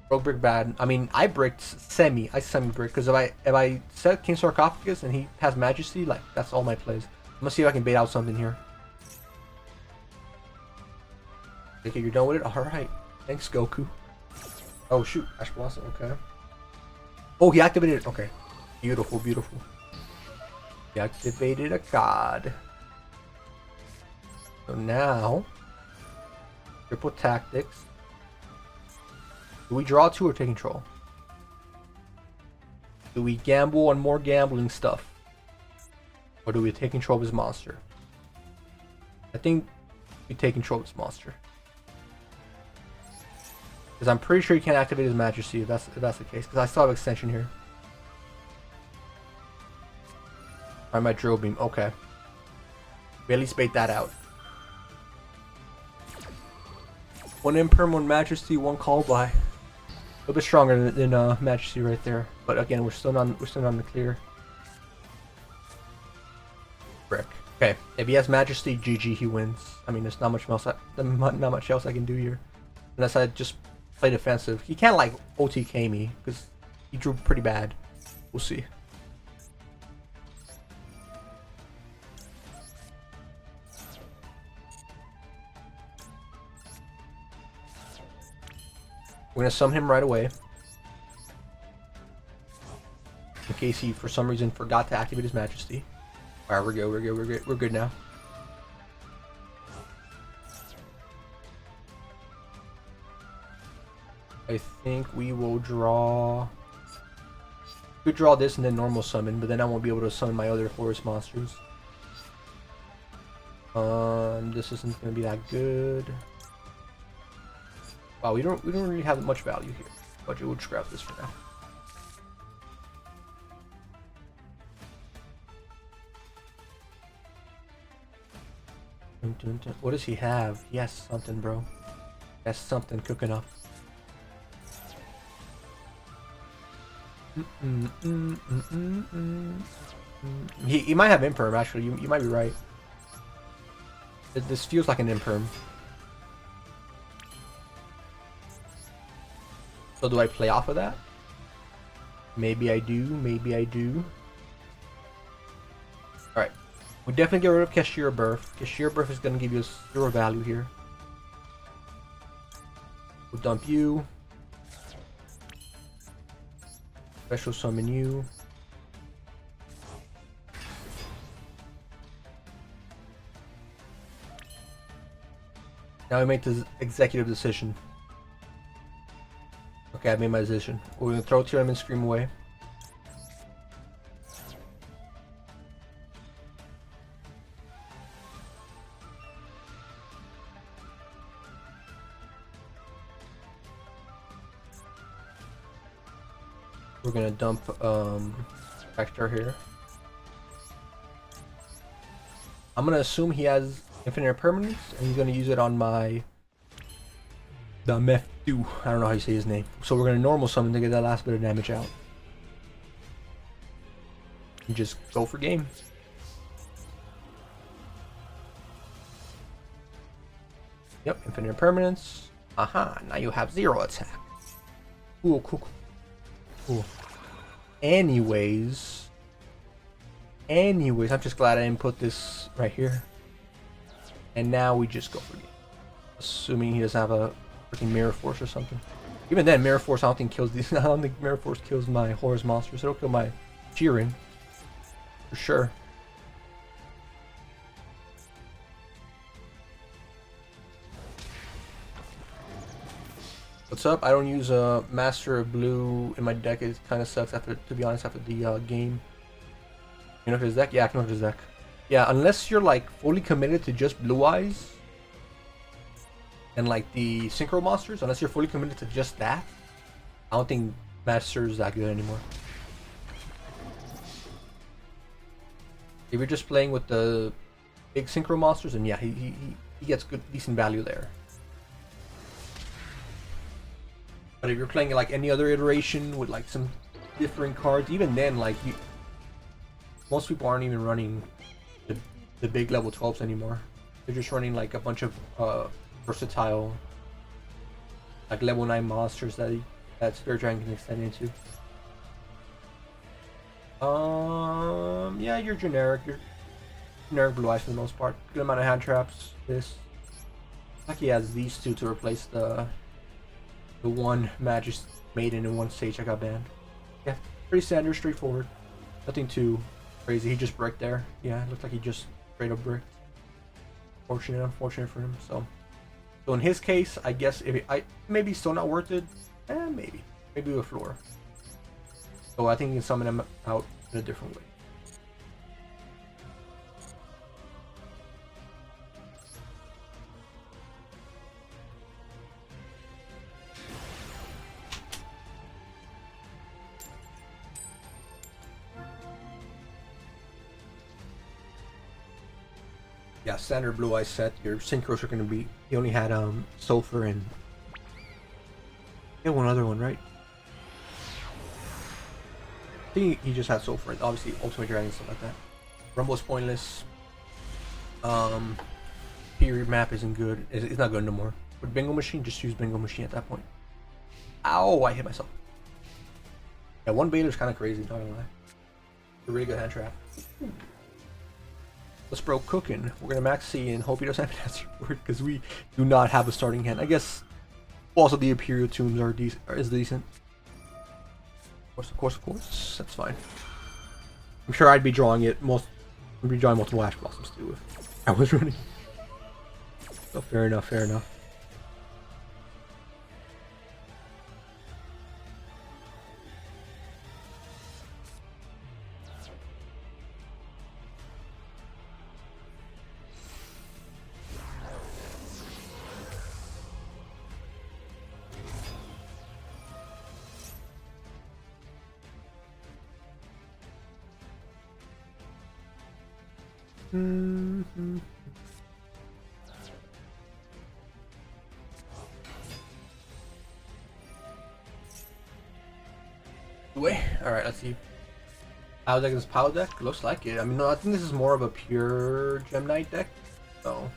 Broke brick bad. I mean, I bricked semi. I semi-bricked because if I set King Sarcophagus and he has Majesty, like that's all my plays. I'm gonna see if I can bait out something here. Okay, you're done with it? Alright. Thanks, Goku. Oh, shoot. Ash Blossom, okay. Oh, he activated it. Okay. Beautiful. He activated a card. So now, triple tactics. Do we draw 2 or take control? Do we gamble on more gambling stuff? Or do we take control of his monster? I think we take control of his monster. Because I'm pretty sure you can't activate his Majesty if that's the case. Because I still have extension here. I might Drill Beam. Okay. We at least bait that out. 1 Imperm, 1 Majesty, 1 Call by. A little bit stronger than Majesty right there. But again, we're still not on the clear. Brick. Okay. If he has Majesty, GG, he wins. I mean, there's not much else I can do here. Unless I just play defensive. He can't like OTK me because he drew pretty bad. We'll see. We're gonna summon him right away. In case he for some reason forgot to activate his Majesty. Alright, we're good now. I think we will draw... We could draw this and then normal summon, but then I won't be able to summon my other forest monsters. This isn't gonna be that good. Wow, we don't really have much value here. But we'll just grab this for now. What does he have? He has something, bro. He has something cooking up. He might have imperm, actually. You might be right. This feels like an imperm. So do I play off of that? Maybe I do, maybe I do. Alright. We definitely get rid of Cashier Birth. Cashier Birth is going to give you 0 value here. We'll dump you. Special summon you. Now we make the executive decision. Okay, I made my decision. We're gonna throw Tearlament Scream away. We're gonna dump Vector here. I'm gonna assume he has infinite permanence, and he's gonna use it on my the Mefdu. I don't know how you say his name. So we're gonna normal summon to get that last bit of damage out. And just go for game. Yep, infinite permanence. Aha, now you have 0 attack. Cool, cool, cool. Anyways, I'm just glad I didn't put this right here. And now we just go for game. Assuming he doesn't have a freaking Mirror Force or something. Even then, Mirror Force I don't think kills these. I don't think Mirror Force kills my Horus monsters. It'll kill my Jiren. For sure. What's up? I don't use a Master of Blue in my deck. It kind of sucks after, to be honest, after the game. You know his deck? Yeah, I can know his deck. Yeah, unless you're like fully committed to just Blue Eyes and like the Synchro monsters, unless you're fully committed to just that, I don't think Master is that good anymore. If you're just playing with the big Synchro monsters, and yeah, he gets good, decent value there. But if you're playing like any other iteration with like some different cards, even then, like most people aren't even running the big level 12s anymore. They're just running like a bunch of versatile, like level 9 monsters that Spirit Dragon can extend into. Yeah, you're generic. You're generic Blue Eyes for the most part. Good amount of hand traps. This, like he has these two to replace the one Magic Maiden and one Sage that got banned. Yeah, pretty standard, straightforward. Nothing too crazy. He just bricked there. Yeah, it looked like he just straight up bricked. Unfortunate for him. So in his case, I guess if maybe still not worth it. Maybe a floor. So I think you can summon him out in a different way. Yeah, standard Blue Eyes set. Your synchros are gonna be. He only had Sulfur and one other one, right? I think he just had Sulfur. Obviously, Ultimate Dragon and stuff like that. Rumble's pointless. Period map isn't good. It's not good no more. With Bingo Machine, just use Bingo Machine at that point. Ow! I hit myself. Yeah, one Baylor's kind of crazy. Not gonna lie. A really good hand trap. Let's bro cooking. We're gonna max C and hope he doesn't have an answer word because we do not have a starting hand. I guess also the Imperial Tombs is decent. Of course. That's fine. I'm sure I'd be drawing multiple Ash Blossoms too if I was running. So fair enough. Wait, alright, let's see. Power deck is power deck? Looks like it. I mean, no, I think this is more of a pure Gem Knight deck. So,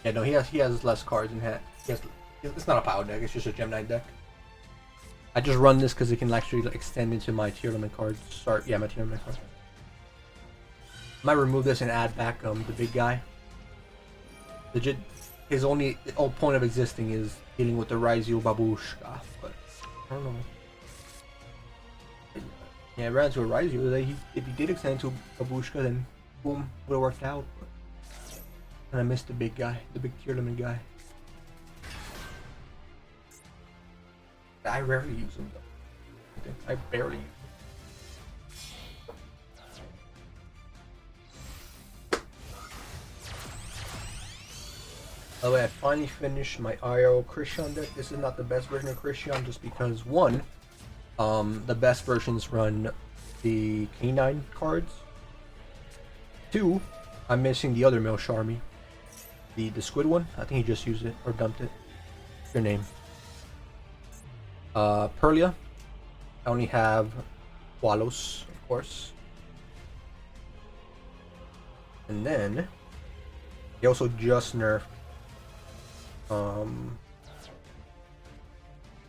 yeah, no, he has less cards in hand. It's not a power deck. It's just a Gem Knight deck. I just run this because it can actually extend into my Tearlament cards. Start, yeah, my Tearlament cards. Might remove this and add back the big guy. Legit, his only point of existing is dealing with the Raizu Babushka, but I don't know. Yeah, I ran into a Raizu. If he did extend to Babushka, then boom, would have worked out. But, and I missed the big guy, the big Tearlament guy. I rarely use him though. I barely use him. By the way, I finally finished my IRO Christian deck. This is not the best version of Christian just because one, the best versions run the K9 cards. Two, I'm missing the other male Charmy. The squid one. I think he just used it or dumped it. What's your name? Perlia. I only have Walos, of course. And then he also just nerfed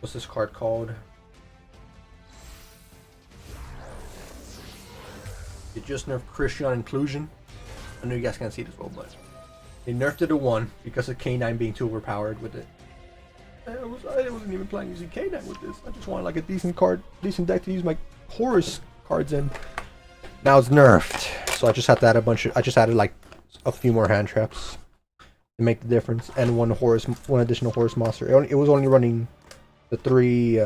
what's this card called? It just nerfed Christian Inclusion. I know you guys can't see this well, but they nerfed it to 1 because of K9 being too overpowered with it. I wasn't even planning using K9 with this. I just wanted like a decent deck to use my Horus cards in. Now it's nerfed, so I just had to add I just added like a few more hand traps to make the difference, and one additional Horus monster. It was only running the 3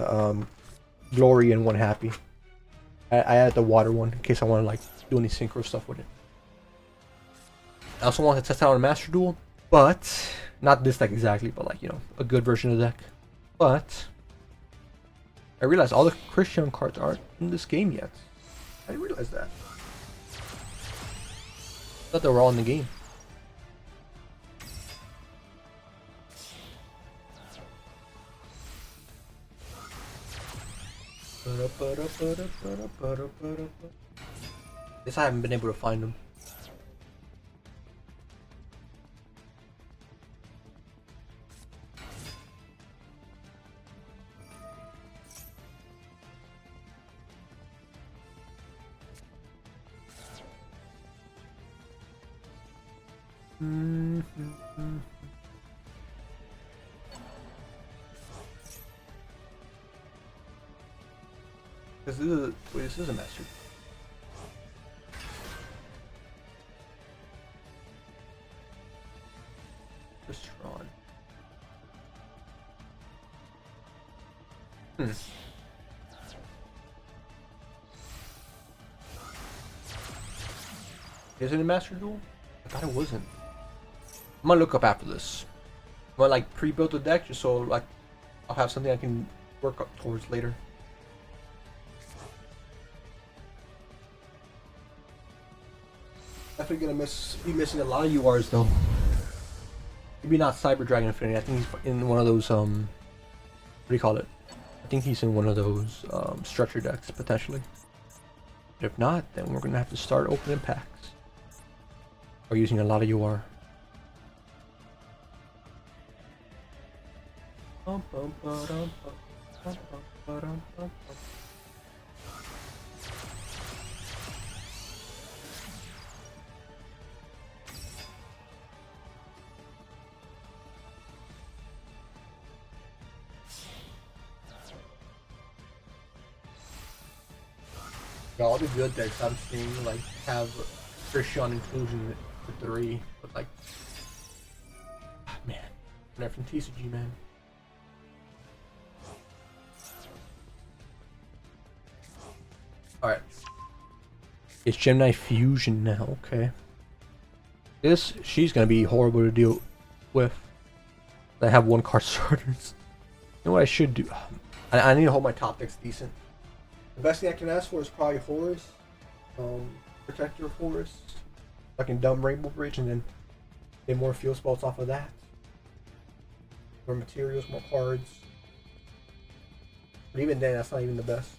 Glory and 1 Happy. I added the water one in case I want to like do any synchro stuff with it. I also want to test out a Master Duel, but not this deck exactly, but like, you know, a good version of the deck. But I realized all the Christian cards aren't in this game yet. I didn't realize that. I thought they were all in the game. Guess I haven't been able to find them. This is a master. Restaurant. Is it a Master Duel? I thought it wasn't. I'm gonna look up after this. I'm gonna like pre-build the deck just so like I'll have something I can work up towards later. Definitely gonna be missing a lot of URs though. Maybe not Cyber Dragon Infinity. I think he's in one of those what do you call it? I think he's in one of those structure decks potentially. But if not, then we're gonna have to start opening packs. Or using a lot of UR. Yeah, all the good decks I'm seeing like have Christian Inclusion with 3, but like, man, they're from TCG, man. Alright. It's Gemini Fusion now, okay. She's gonna be horrible to deal with. I have 1 card starters. You know what I should do? I need to hold my top decks decent. The best thing I can ask for is probably Horus. Protector of Horus. I can dumb Rainbow Bridge and then get more fuel spells off of that. More materials, more cards. But even then, that's not even the best.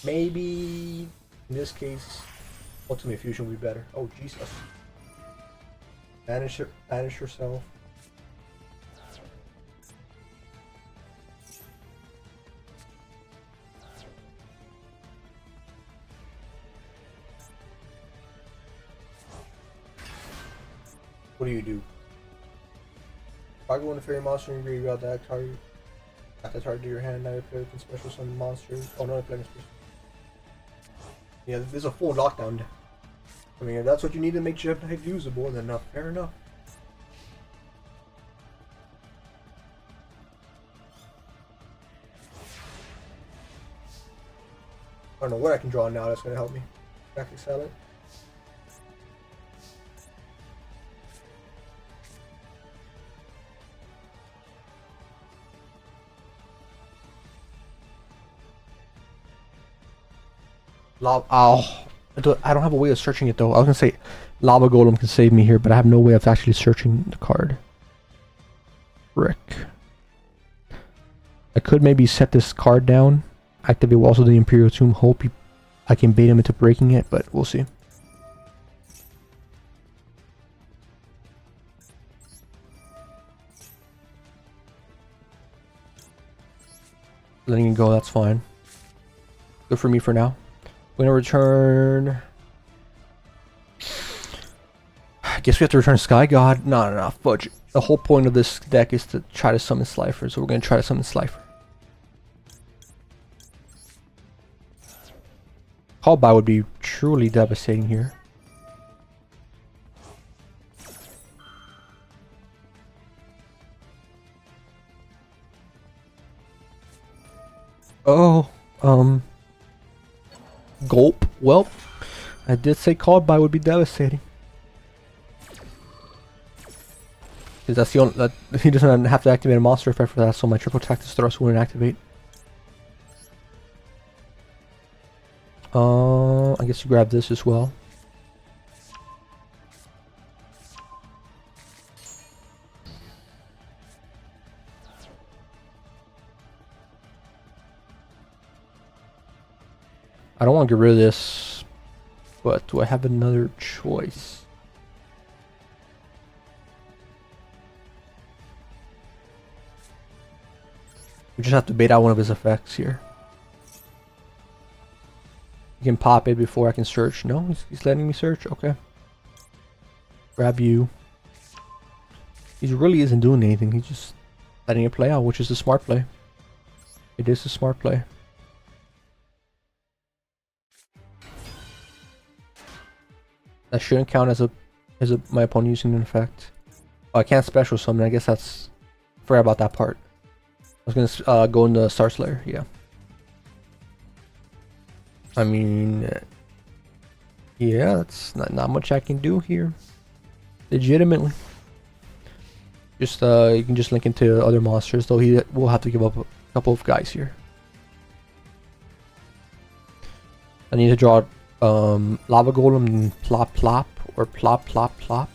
Maybe in this case, Ultimate Fusion would be better. Oh Jesus! Banish yourself. What do? If I go into Fairy Monster and you got that target, got that target to your hand, now you play with special summon monsters. Oh no, I play with special. Yeah, there's a full lockdown. I mean, if that's what you need to make Jeff Knight usable, then fair enough. I don't know what I can draw now that's gonna help me. Back excel it. Ow. I don't have a way of searching it though. I was gonna say Lava Golem can save me here, but I have no way of actually searching the card. Frick. I could maybe set this card down, activate Walls of the Imperial Tomb, hope I can bait him into breaking it, but we'll see. Letting it go, that's fine. Good for me for now. We're gonna return. I guess we have to return Sky God. Not enough budget. The whole point of this deck is to try to summon Slifer, so we're gonna try to summon Slifer. Call by would be truly devastating here. Oh, gulp. Well, I did say called by would be devastating. Because that's the only that he doesn't have to activate a monster effect for that, so my triple tactics thrust wouldn't activate. I guess you grab this as well. I don't want to get rid of this, but do I have another choice? We just have to bait out one of his effects here. You can pop it before I can search. No, he's letting me search. Okay. Grab you. He really isn't doing anything. He's just letting it play out, which is a smart play. It is a smart play. That shouldn't count as my opponent using an effect. Oh, I can't special summon. I guess that's. Forgot about that part. I was gonna go into Star Slayer. Yeah. I mean, yeah, that's not much I can do here. Legitimately. Just you can just link into other monsters, though he will have to give up a couple of guys here. I need to draw Lava Golem and plop plop or plop plop plop,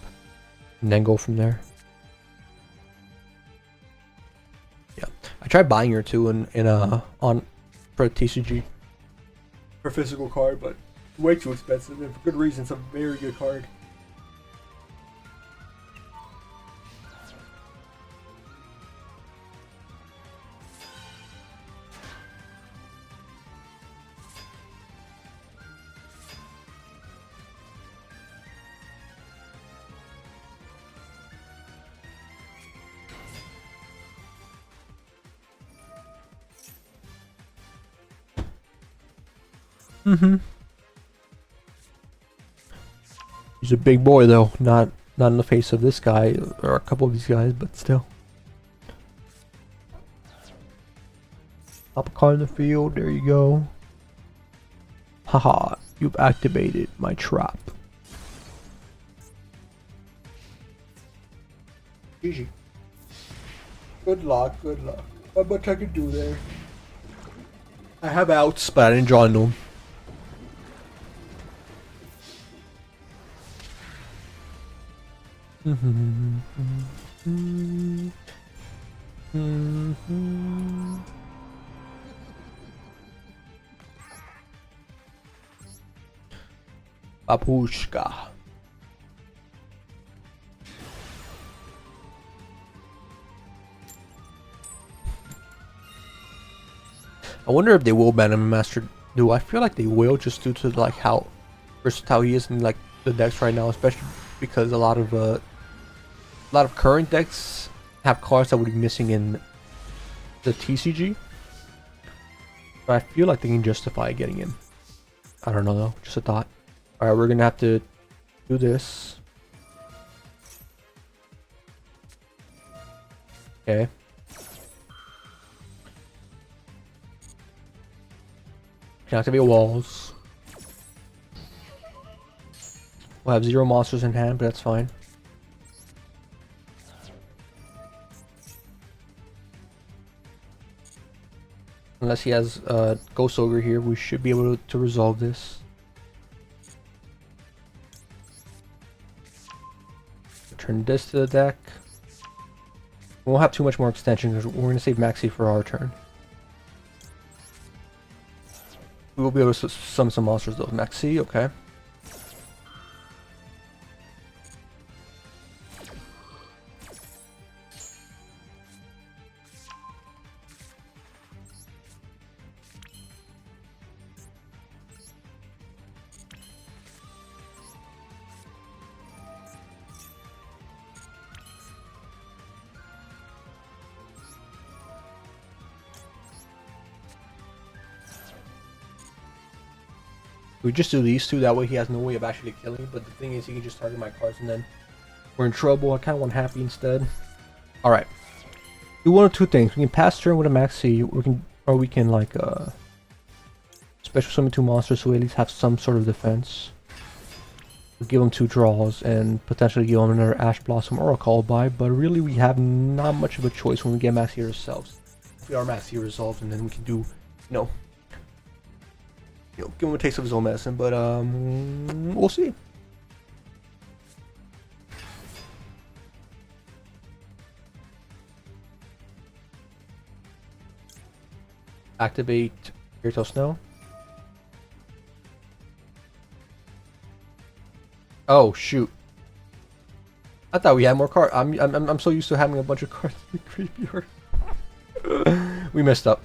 and then go from there. Yeah, I tried buying her too on for TCG. For physical card, but way too expensive, and for good reason. It's a very good card. He's a big boy though, not in the face of this guy or a couple of these guys, but still. Pop a card in the field, there you go. Haha, you've activated my trap. GG. Good luck, good luck. Not much I can do there. I have outs, but I didn't draw into them. Papushka. I wonder if they will ban him in Master Duel. I feel like they will, just due to like how versatile he is in like the decks right now, especially because a lot of current decks have cards that would be missing in the TCG. But I feel like they can justify getting in. I don't know though, just a thought. Alright, we're gonna have to do this. Okay. Can activate walls. We'll have 0 monsters in hand, but that's fine. Unless he has Ghost Ogre here, we should be able to resolve this. Turn this to the deck. We won't have too much more extension because we're going to save Maxi for our turn. We will be able to summon some monsters though. Maxi, okay. We just do these two, that way he has no way of actually killing, but the thing is he can just target my cards and then we're in trouble. I kind of want Happy instead. Alright. Do one of two things. We can pass turn with a Maxi, we can like special summon 2 monsters so we at least have some sort of defense. We'll give him 2 draws and potentially give him another Ash Blossom or a Call By, but really we have not much of a choice when we get Maxi ourselves. We are Maxi resolved and then we can do, give him a taste of his own medicine, but we'll see. Activate Fairytale Snow. Oh shoot! I thought we had more cards. I'm so used to having a bunch of cards in the graveyard. We messed up.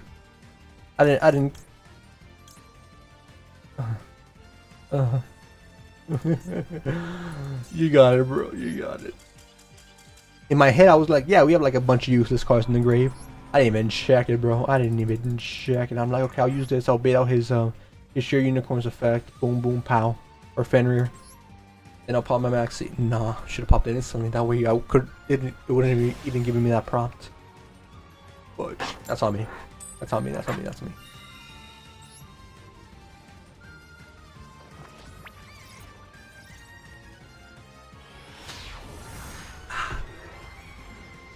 I didn't. You got it, bro. You got it. In my head, I was like, yeah, we have like a bunch of useless cards in the grave. I didn't even check it, bro. I didn't even check it. I'm like, okay, I'll use this. I'll bait out his sheer unicorn's effect. Boom, boom, pow. Or Fenrir. Then I'll pop my Maxi. Nah, should have popped it instantly. That way it wouldn't even give me that prompt. But that's on me. That's on me. That's on me. That's on me.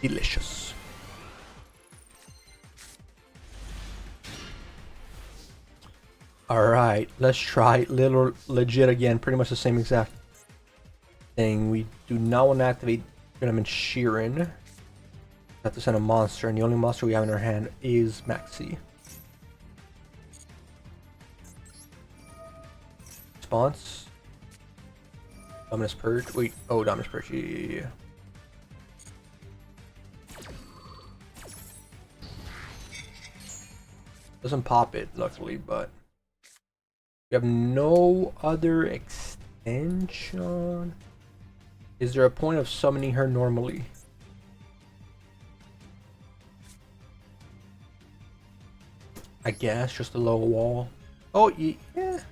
Delicious. Alright, let's try Little Legit again. Pretty much the same exact thing. We do not want to activate Tearlament Sheeran. Have to send a monster, and the only monster we have in our hand is Maxi. Response. Dominus Purge. Wait, oh, Dominus Purge. Yeah. Doesn't pop it, luckily, but we have no other extension. Is there a point of summoning her normally? I guess just a low wall. Oh yeah. If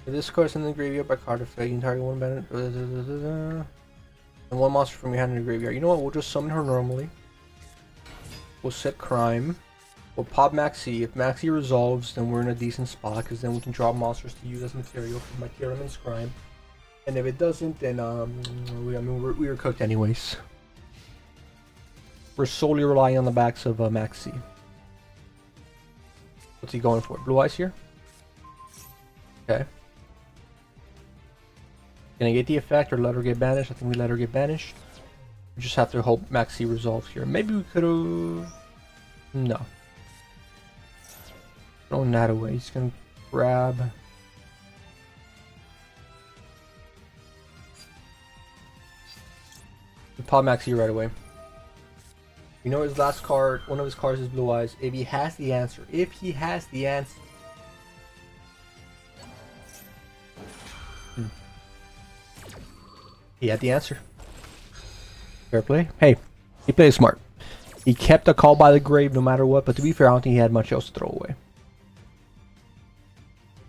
this card's in the graveyard by card effect, you can target one bandit and one monster from your hand in the graveyard. You know what? We'll just summon her normally. We'll set Crime. We'll pop Maxi. If Maxi resolves, then we're in a decent spot, because then we can draw monsters to use as material for my Tearlament's Crime. And if it doesn't, then we were cooked anyways. We're solely relying on the backs of Maxi. What's he going for? Blue Eyes here? Okay. Can I get the effect or let her get banished? I think we let her get banished. We just have to hope Maxi resolves here. Maybe we could have... No. Throwing that away. He's gonna grab We pop Max here right away. We know his last card, one of his cards is Blue Eyes. If he has the answer. If he has the answer. He had the answer. Fair play. Hey, he played smart. He kept a Call by the Grave no matter what, but to be fair, I don't think he had much else to throw away.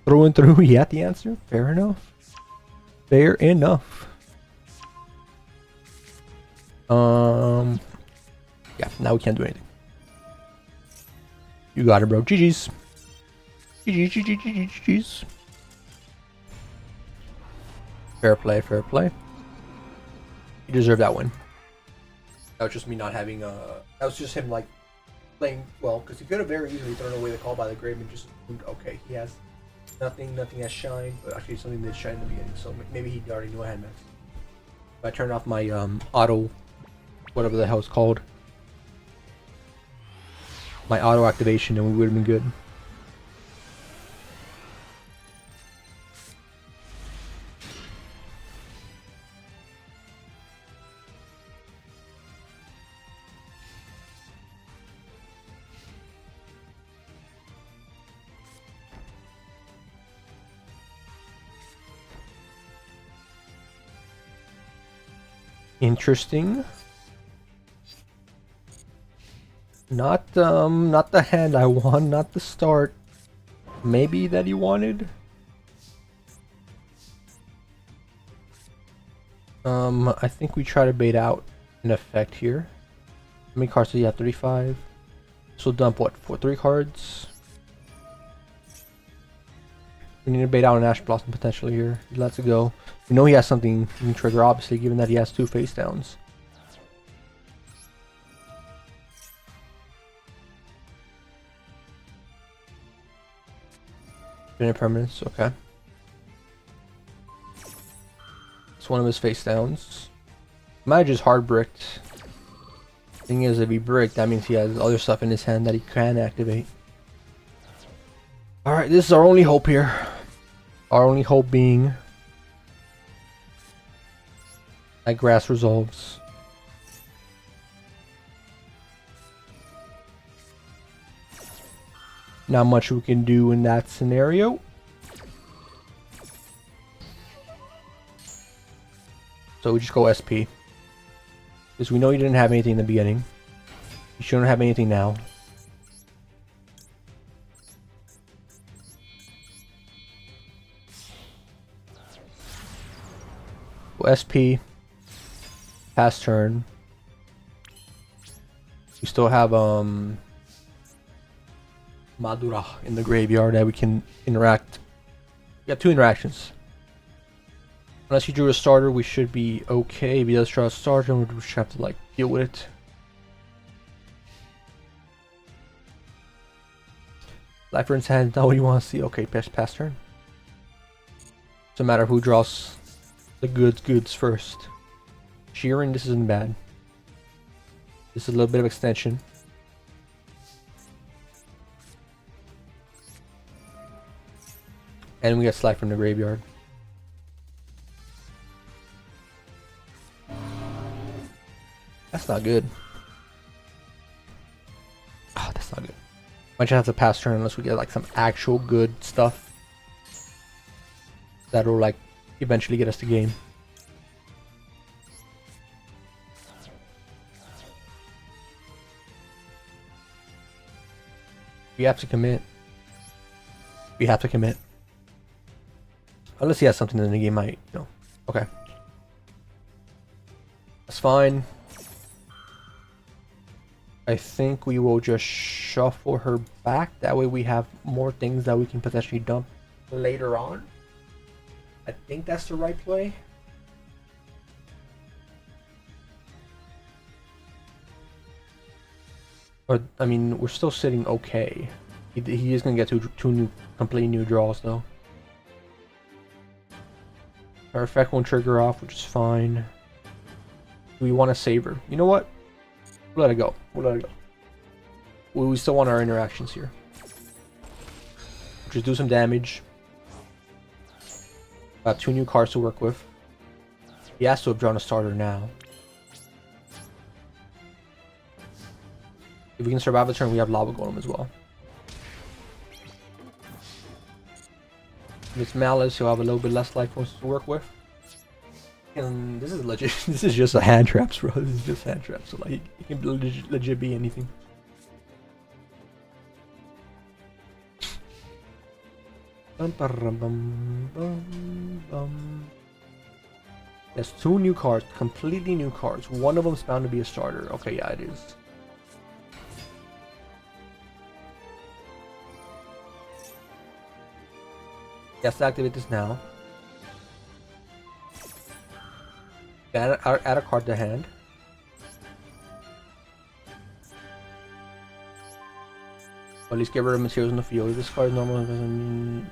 Through and through, he had the answer. Fair enough. Fair enough. Yeah, now we can't do anything. You got it, bro. GG's. GG's. Fair play, fair play. You deserve that win. That was just me not having that was just him like playing well, because he could have very easily thrown away the Call by the Grave and just assumed, okay, he has nothing has shine, but actually something did shine in the beginning, so maybe he already knew I had Max. If I turned off my auto, whatever the hell it's called, my auto activation, then we would have been good. Interesting. Not the hand I want, not the start. Maybe that he wanted. I think we try to bait out an effect here. How many cards do you have? 35. So dump what? 3 cards. We need to bait out an Ash Blossom potentially here. He lets it go. We know he has something he can trigger, obviously, given that he has 2 face downs. Infinite permanence, okay. It's one of his face downs. Might just hard bricked. Thing is, if he bricked, that means he has other stuff in his hand that he can activate. Alright, this is our only hope here. Our only hope being that grass resolves. Not much we can do in that scenario. So we just go SP. Because we know he didn't have anything in the beginning. He shouldn't have anything now. Go SP. Pass turn. We still have Madura in the graveyard that we can interact. We got 2 interactions. Unless he drew a starter, we should be okay. If he does draw a starter, we just have to like deal with it. Life in his hand, not what you want to see. Okay, pass turn. Doesn't matter who draws the goods first. Shearing, this isn't bad. This is a little bit of extension. And we got Slide from the graveyard. That's not good. Oh, that's not good. Might just have to pass turn unless we get like some actual good stuff that'll like eventually get us the game. We have to commit. We have to commit. Unless he has something in the game, might, you know. Okay. That's fine. I think we will just shuffle her back. That way we have more things that we can potentially dump later on. I think that's the right play. But, I mean, we're still sitting okay. He is going to get two completely new draws, though. Our effect won't trigger off, which is fine. We want to save her. You know what? We'll let it go. We'll let it go. We still want our interactions here. Just do some damage. Got 2 new cards to work with. He has to have drawn a starter now. If we can survive a turn, we have Lava Golem as well. If it's Malice, he'll have a little bit less life points to work with. And this is legit. This is just a hand traps, bro. This is just hand traps. So like, it can legit be anything. There's 2 new cards, completely new cards. One of them's bound to be a starter. Okay, yeah, it is. Yes, activate this now. Add a card to hand. Or at least get rid of materials in the field. If this card is normal, doesn't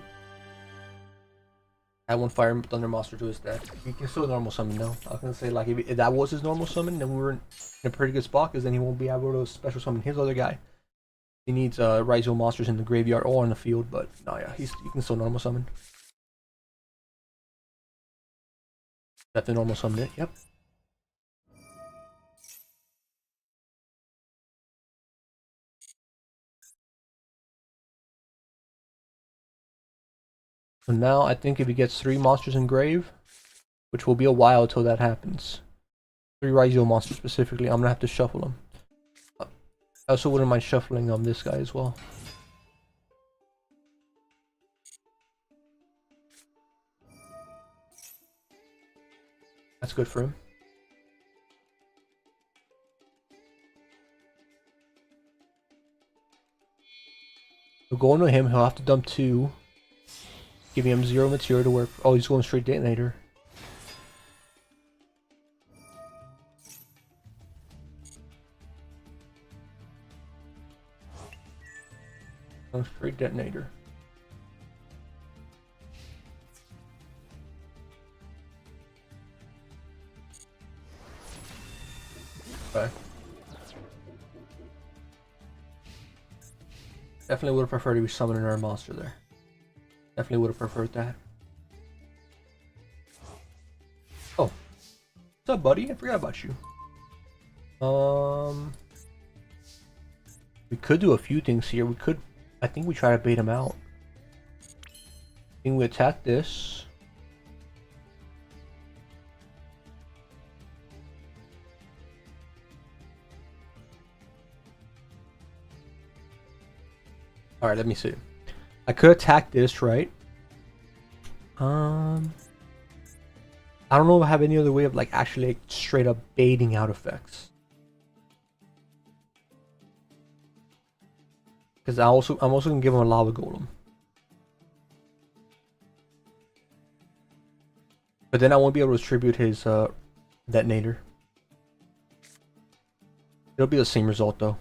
add 1 Fire and Thunder monster to his deck. He can still normal summon though. I was gonna say, like, if that was his normal summon, then we were in a pretty good spot, because then he won't be able to special summon his other guy. He needs Raizo monsters in the graveyard or on the field, but no, yeah, he can still normal summon. Have to normal summon it, yep. So now I think if he gets 3 monsters in grave, which will be a while till that happens. 3 Raizo monsters specifically, I'm gonna have to shuffle them. I also wouldn't mind shuffling this guy as well. That's good for him. So going to him, he'll have to dump 2. Giving him 0 material to work. Oh, he's going straight detonator. Going straight detonator. Okay. Definitely would have preferred to be summoning our monster there. Definitely would have preferred that. Oh. What's up, buddy? I forgot about you. We could do a few things here. We could... I think we try to bait him out. I think we attack this. Alright, let me see. I could attack this, right? I don't know if I have any other way of, like, actually, like, straight up baiting out effects. Because I'm also gonna give him a Lava Golem. But then I won't be able to tribute his detonator. It'll be the same result though.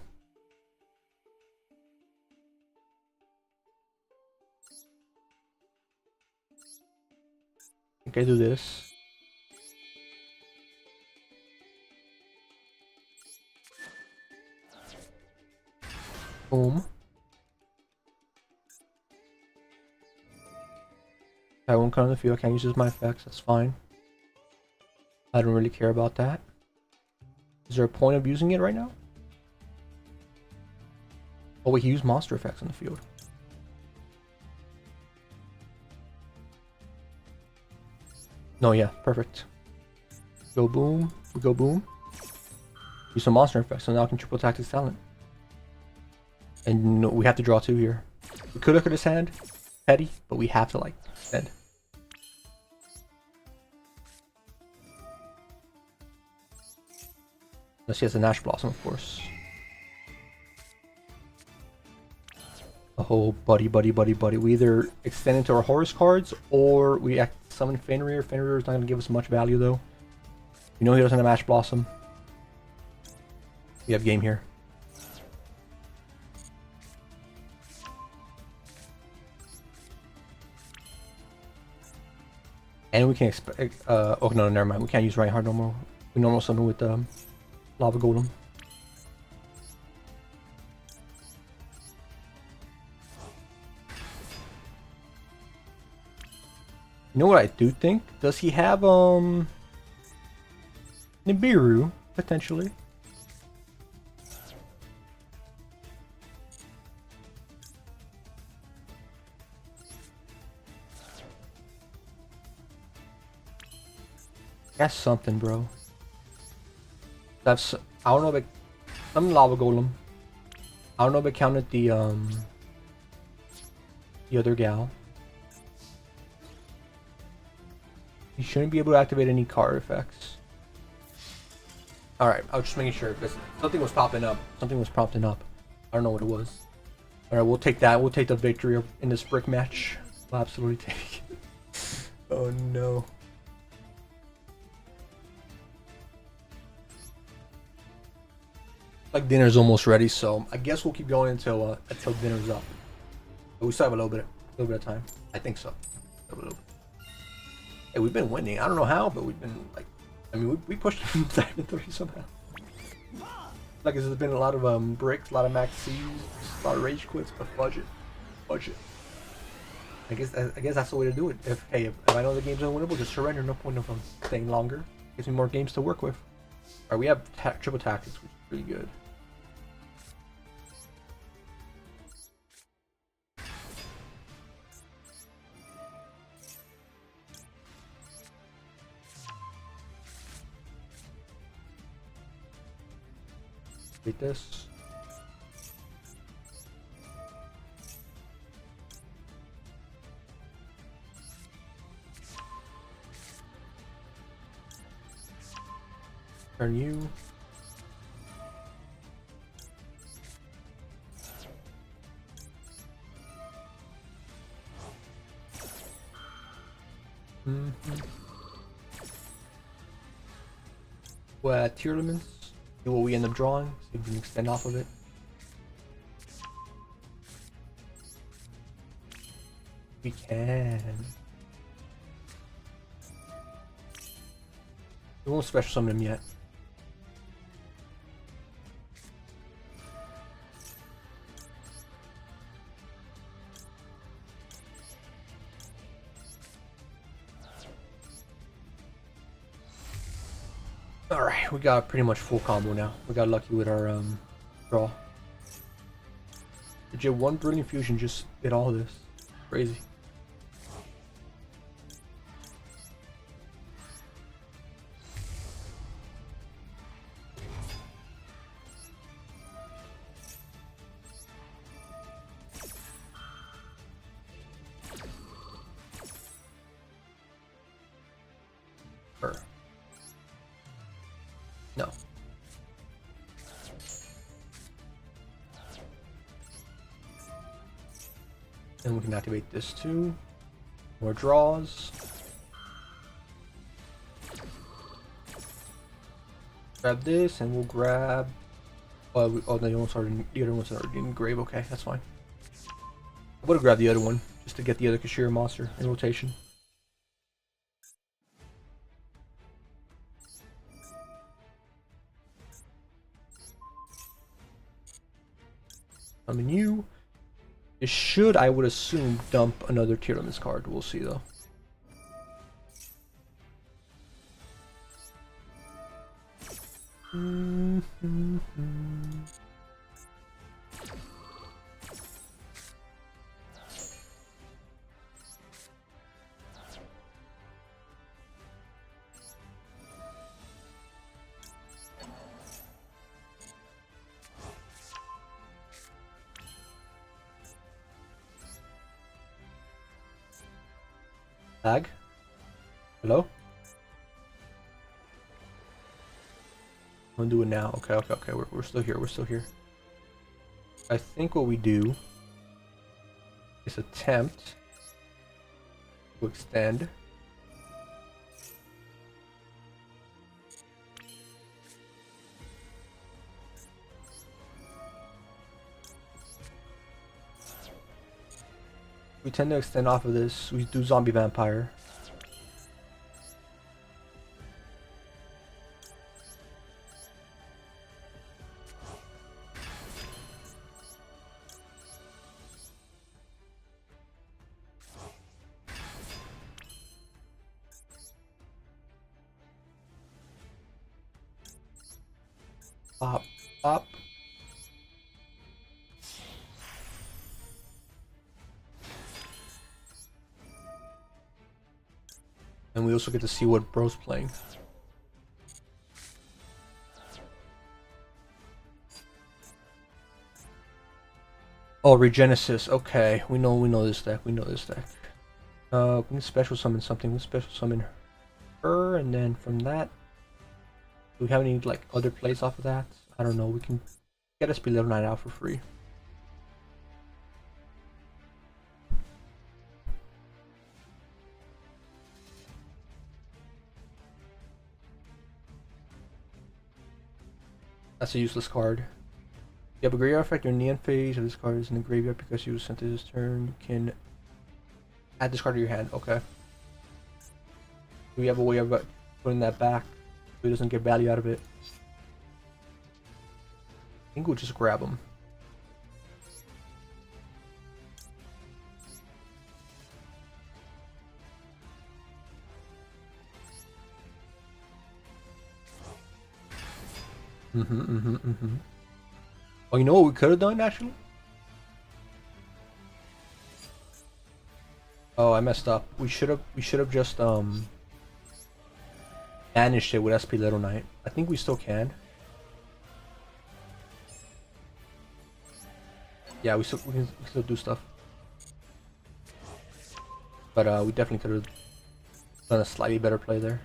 Okay, do this. Boom. I won't come on the field. I can't use my effects. That's fine. I don't really care about that. Is there a point of using it right now? Oh, we can use monster effects on the field. No, yeah, perfect. Go boom. We go boom. Use some monster effects, so now I can triple attack his talent. And no, we have to draw 2 here. We could look at his hand, petty, but we have to, like, spend. Unless he has an Ash Blossom, of course. Oh, buddy. We either extend into our Horus cards, or we summon Fenrir. Fenrir is not going to give us much value, though. We know he doesn't have Ash Blossom. We have game here. And we can expect... oh, no, never mind. We can't use Reinhardt no more. We normal summon with Lava Golem. You know what I do think? Does he have Nibiru potentially? That's something, bro. That's I don't know if it, some lava golem. I don't know if it counted the other gal. You shouldn't be able to activate any card effects. Alright, I was just making sure because something was popping up. Something was prompting up. I don't know what it was. Alright, we'll take that. We'll take the victory in this brick match. We'll absolutely take it. Oh no. Like dinner's almost ready, so I guess we'll keep going until dinner's up. But we still have a little bit of time. I think so. A little bit. Hey, we've been winning. I don't know how, but we've been like, I mean, we pushed Diamond 3 somehow. Like there's been a lot of bricks, a lot of max C's, a lot of rage quits, but budget. I guess that's the way to do it. If I know the game's unwinnable, just surrender. No point of staying longer. Gives me more games to work with. Alright, we have triple tactics, which is pretty good. Beat this. Turn you. Well, Tearlaments. See what we end up drawing. See if we can extend off of it. We can. We won't special summon him yet. Alright, we got pretty much full combo now. We got lucky with our draw. Legit, one brilliant fusion just did all this. Crazy. No. And we can activate this too. More draws. Grab this, and we'll grab. Oh, the other one's already in grave. Okay, that's fine. I would have grabbed the other one just to get the other Kashira monster in rotation. Summon you. It should, I would assume, dump another Tearlament card. We'll see though. Lag? Hello? I'm gonna do it now. Okay. We're still here. We're still here. I think what we do is attempt to extend. We tend to extend off of this. We do zombie vampire. Pop, pop. And we also get to see what bro's playing. Oh, Regenesis. Okay, we know this deck. We know this deck. We can special summon something. Let's special summon her, and then from that, do we have any like other plays off of that? I don't know. We can get SP Little Knight out for free. That's a useless card. You have a graveyard effect during the end phase. If this card is in the graveyard because you was sent to this turn, you can add this card to your hand. Okay. Do we have a way of putting that back so he doesn't get value out of it? I think we'll just grab him. Oh, you know what we could have done actually? Oh, I messed up. We should have just banished it with SP Little Knight. I think we still can. Yeah, we can still do stuff. But we definitely could have done a slightly better play there.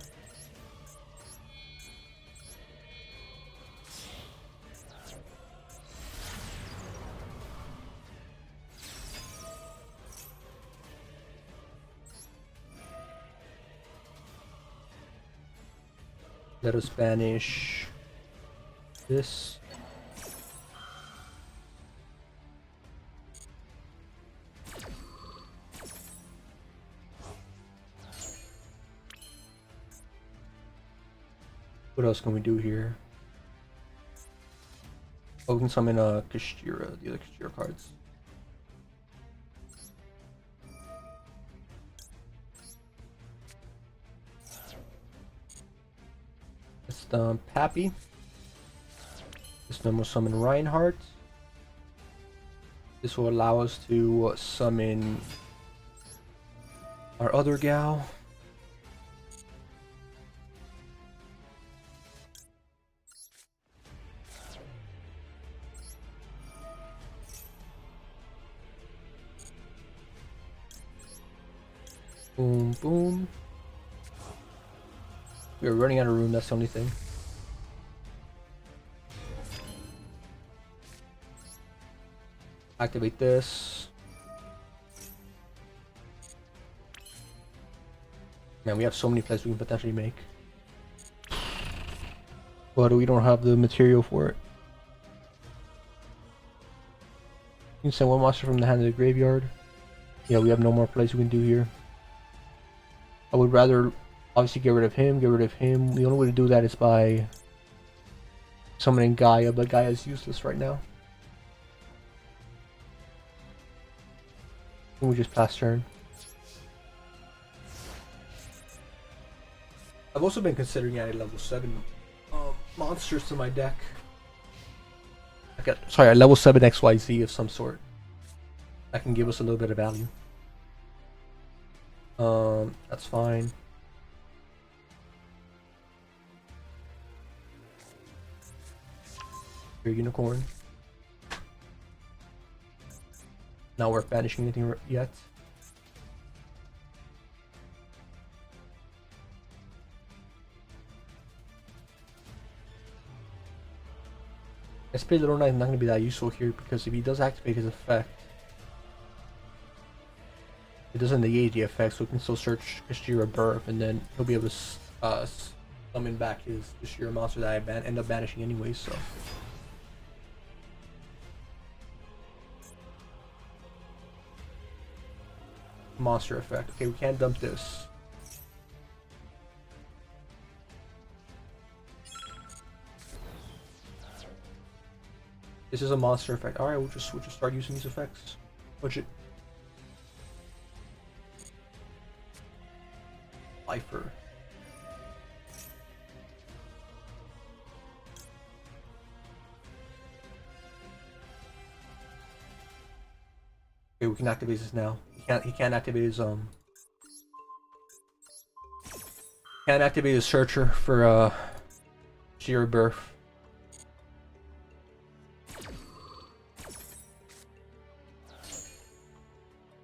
Let us banish this. What else can we do here? Oh, we can summon Kashira, the other Kashira cards. Let's dump Pappy. This one will summon Reinhardt. This will allow us to summon our other gal. Boom, boom. We are running out of room, that's the only thing. Activate this. Man, we have so many plays we can potentially make. But we don't have the material for it. You can send one monster from the hand to the graveyard. Yeah, we have no more plays we can do here. I would rather obviously get rid of him, get rid of him. The only way to do that is by summoning Gaia, but Gaia is useless right now. And we just pass turn. I've also been considering adding level 7 monsters to my deck. I got, sorry, a level 7 XYZ of some sort. That can give us a little bit of value. That's fine. Your unicorn. Not worth banishing anything yet. SP Little Knight is not going to be that useful here because if he does activate his effect, it doesn't negate the effect, so we can still search Kashira Birth, and then he'll be able to summon back his Kashira monster that I end up banishing anyway. So monster effect. Okay, we can't dump this. This is a monster effect. All right, we'll just start using these effects. Budget. Lifer. Okay, we can activate this now. He can't activate his can't activate his searcher for Sheer Birth.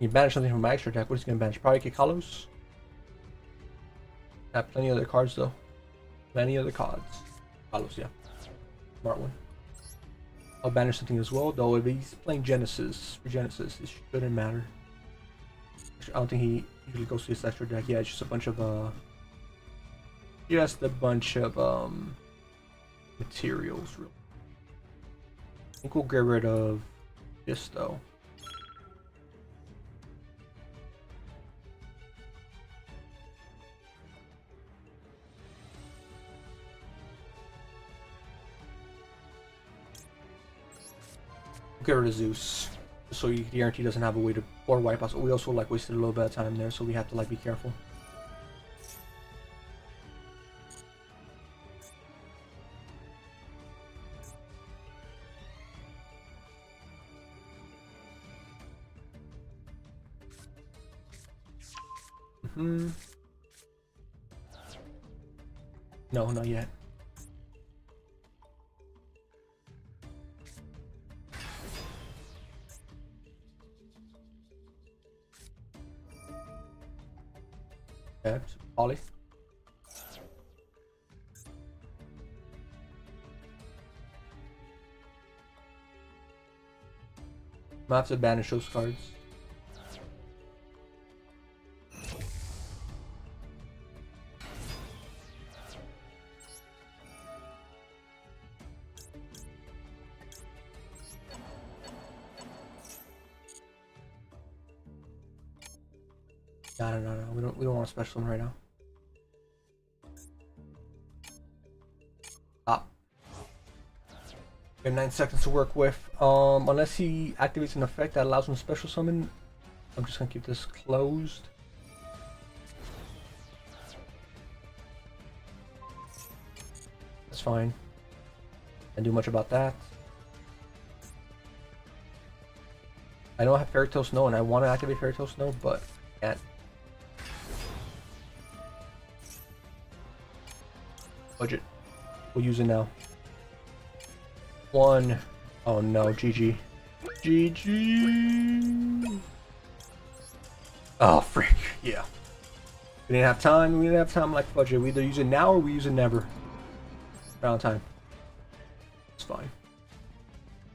You banish something from my extra deck. What is he gonna banish? Probably Kikalos. I have plenty of other cards though. Many other cards. Kikalos, yeah. Smart one. I'll banish something as well, though if he's playing Genesis, for Genesis, it shouldn't matter. I don't think he usually goes to his extra deck. Yeah, it's just a bunch of materials really. I think we'll get rid of this though. Get rid of Zeus, so you guarantee doesn't have a way to or wipe us. We also like wasted a little bit of time there, so we have to like be careful. No, not yet. Yeah, Ollie. I have to banish those cards. No. We don't want to special them right now. Stop. We have 9 seconds to work with. Unless he activates an effect that allows him to special summon, I'm just gonna keep this closed. That's fine. Can't do much about that. I know I have Fairy Tail Snow and I want to activate Fairy Tail Snow, but I can't. Budget. We'll use it now. 1. Oh no, GG. GG. Oh frick, yeah. We didn't have time. We didn't have time like budget. We either use it now or we use it never. Around time. It's fine.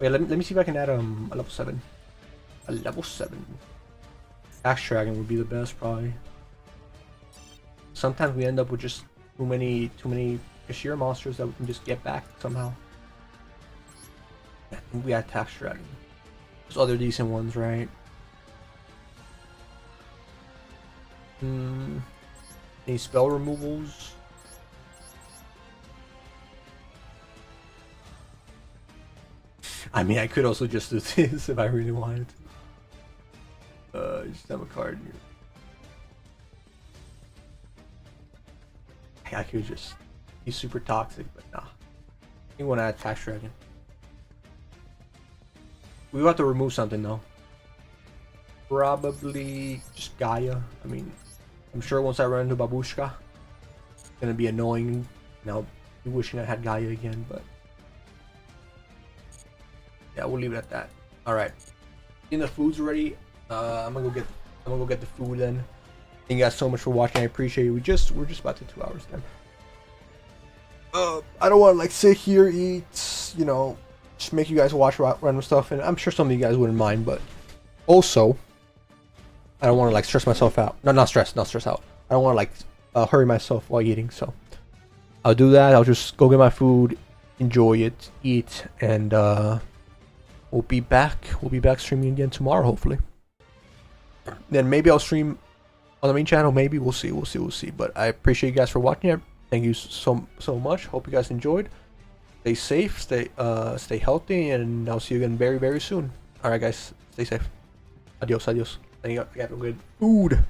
Wait, let me see if I can add a level 7. A level 7. Axe Dragon would be the best probably. Sometimes we end up with just too many sheer monsters that we can just get back somehow. I think we had Tax Dragon. There's other decent ones, right? Any spell removals? I mean, I could also just do this if I really wanted to. Just have a card here. I could just... He's super toxic, but nah. You want to add Tax Dragon. We will have to remove something though. Probably just Gaia. I mean, I'm sure once I run into Babushka, it's gonna be annoying. Now, be wishing I had Gaia again, but yeah, we'll leave it at that. All right, the food's ready. I'm gonna go get the food then. Thank you guys so much for watching. I appreciate it. We're just about to 2 hours then. I don't want to like sit here, eat, you know, just make you guys watch random stuff, and I'm sure some of you guys wouldn't mind, but also I don't want to like stress myself out. Not stress out. I don't want to like hurry myself while eating, so I'll do that. I'll just go get my food, enjoy it, eat, and we'll be back streaming again tomorrow, hopefully. Then maybe I'll stream on the main channel, maybe. We'll see. But I appreciate you guys for watching. Thank you so much. Hope you guys enjoyed. Stay safe, stay healthy, and I'll see you again very, very soon. Alright guys, stay safe. Adios. Thank you. I got good food.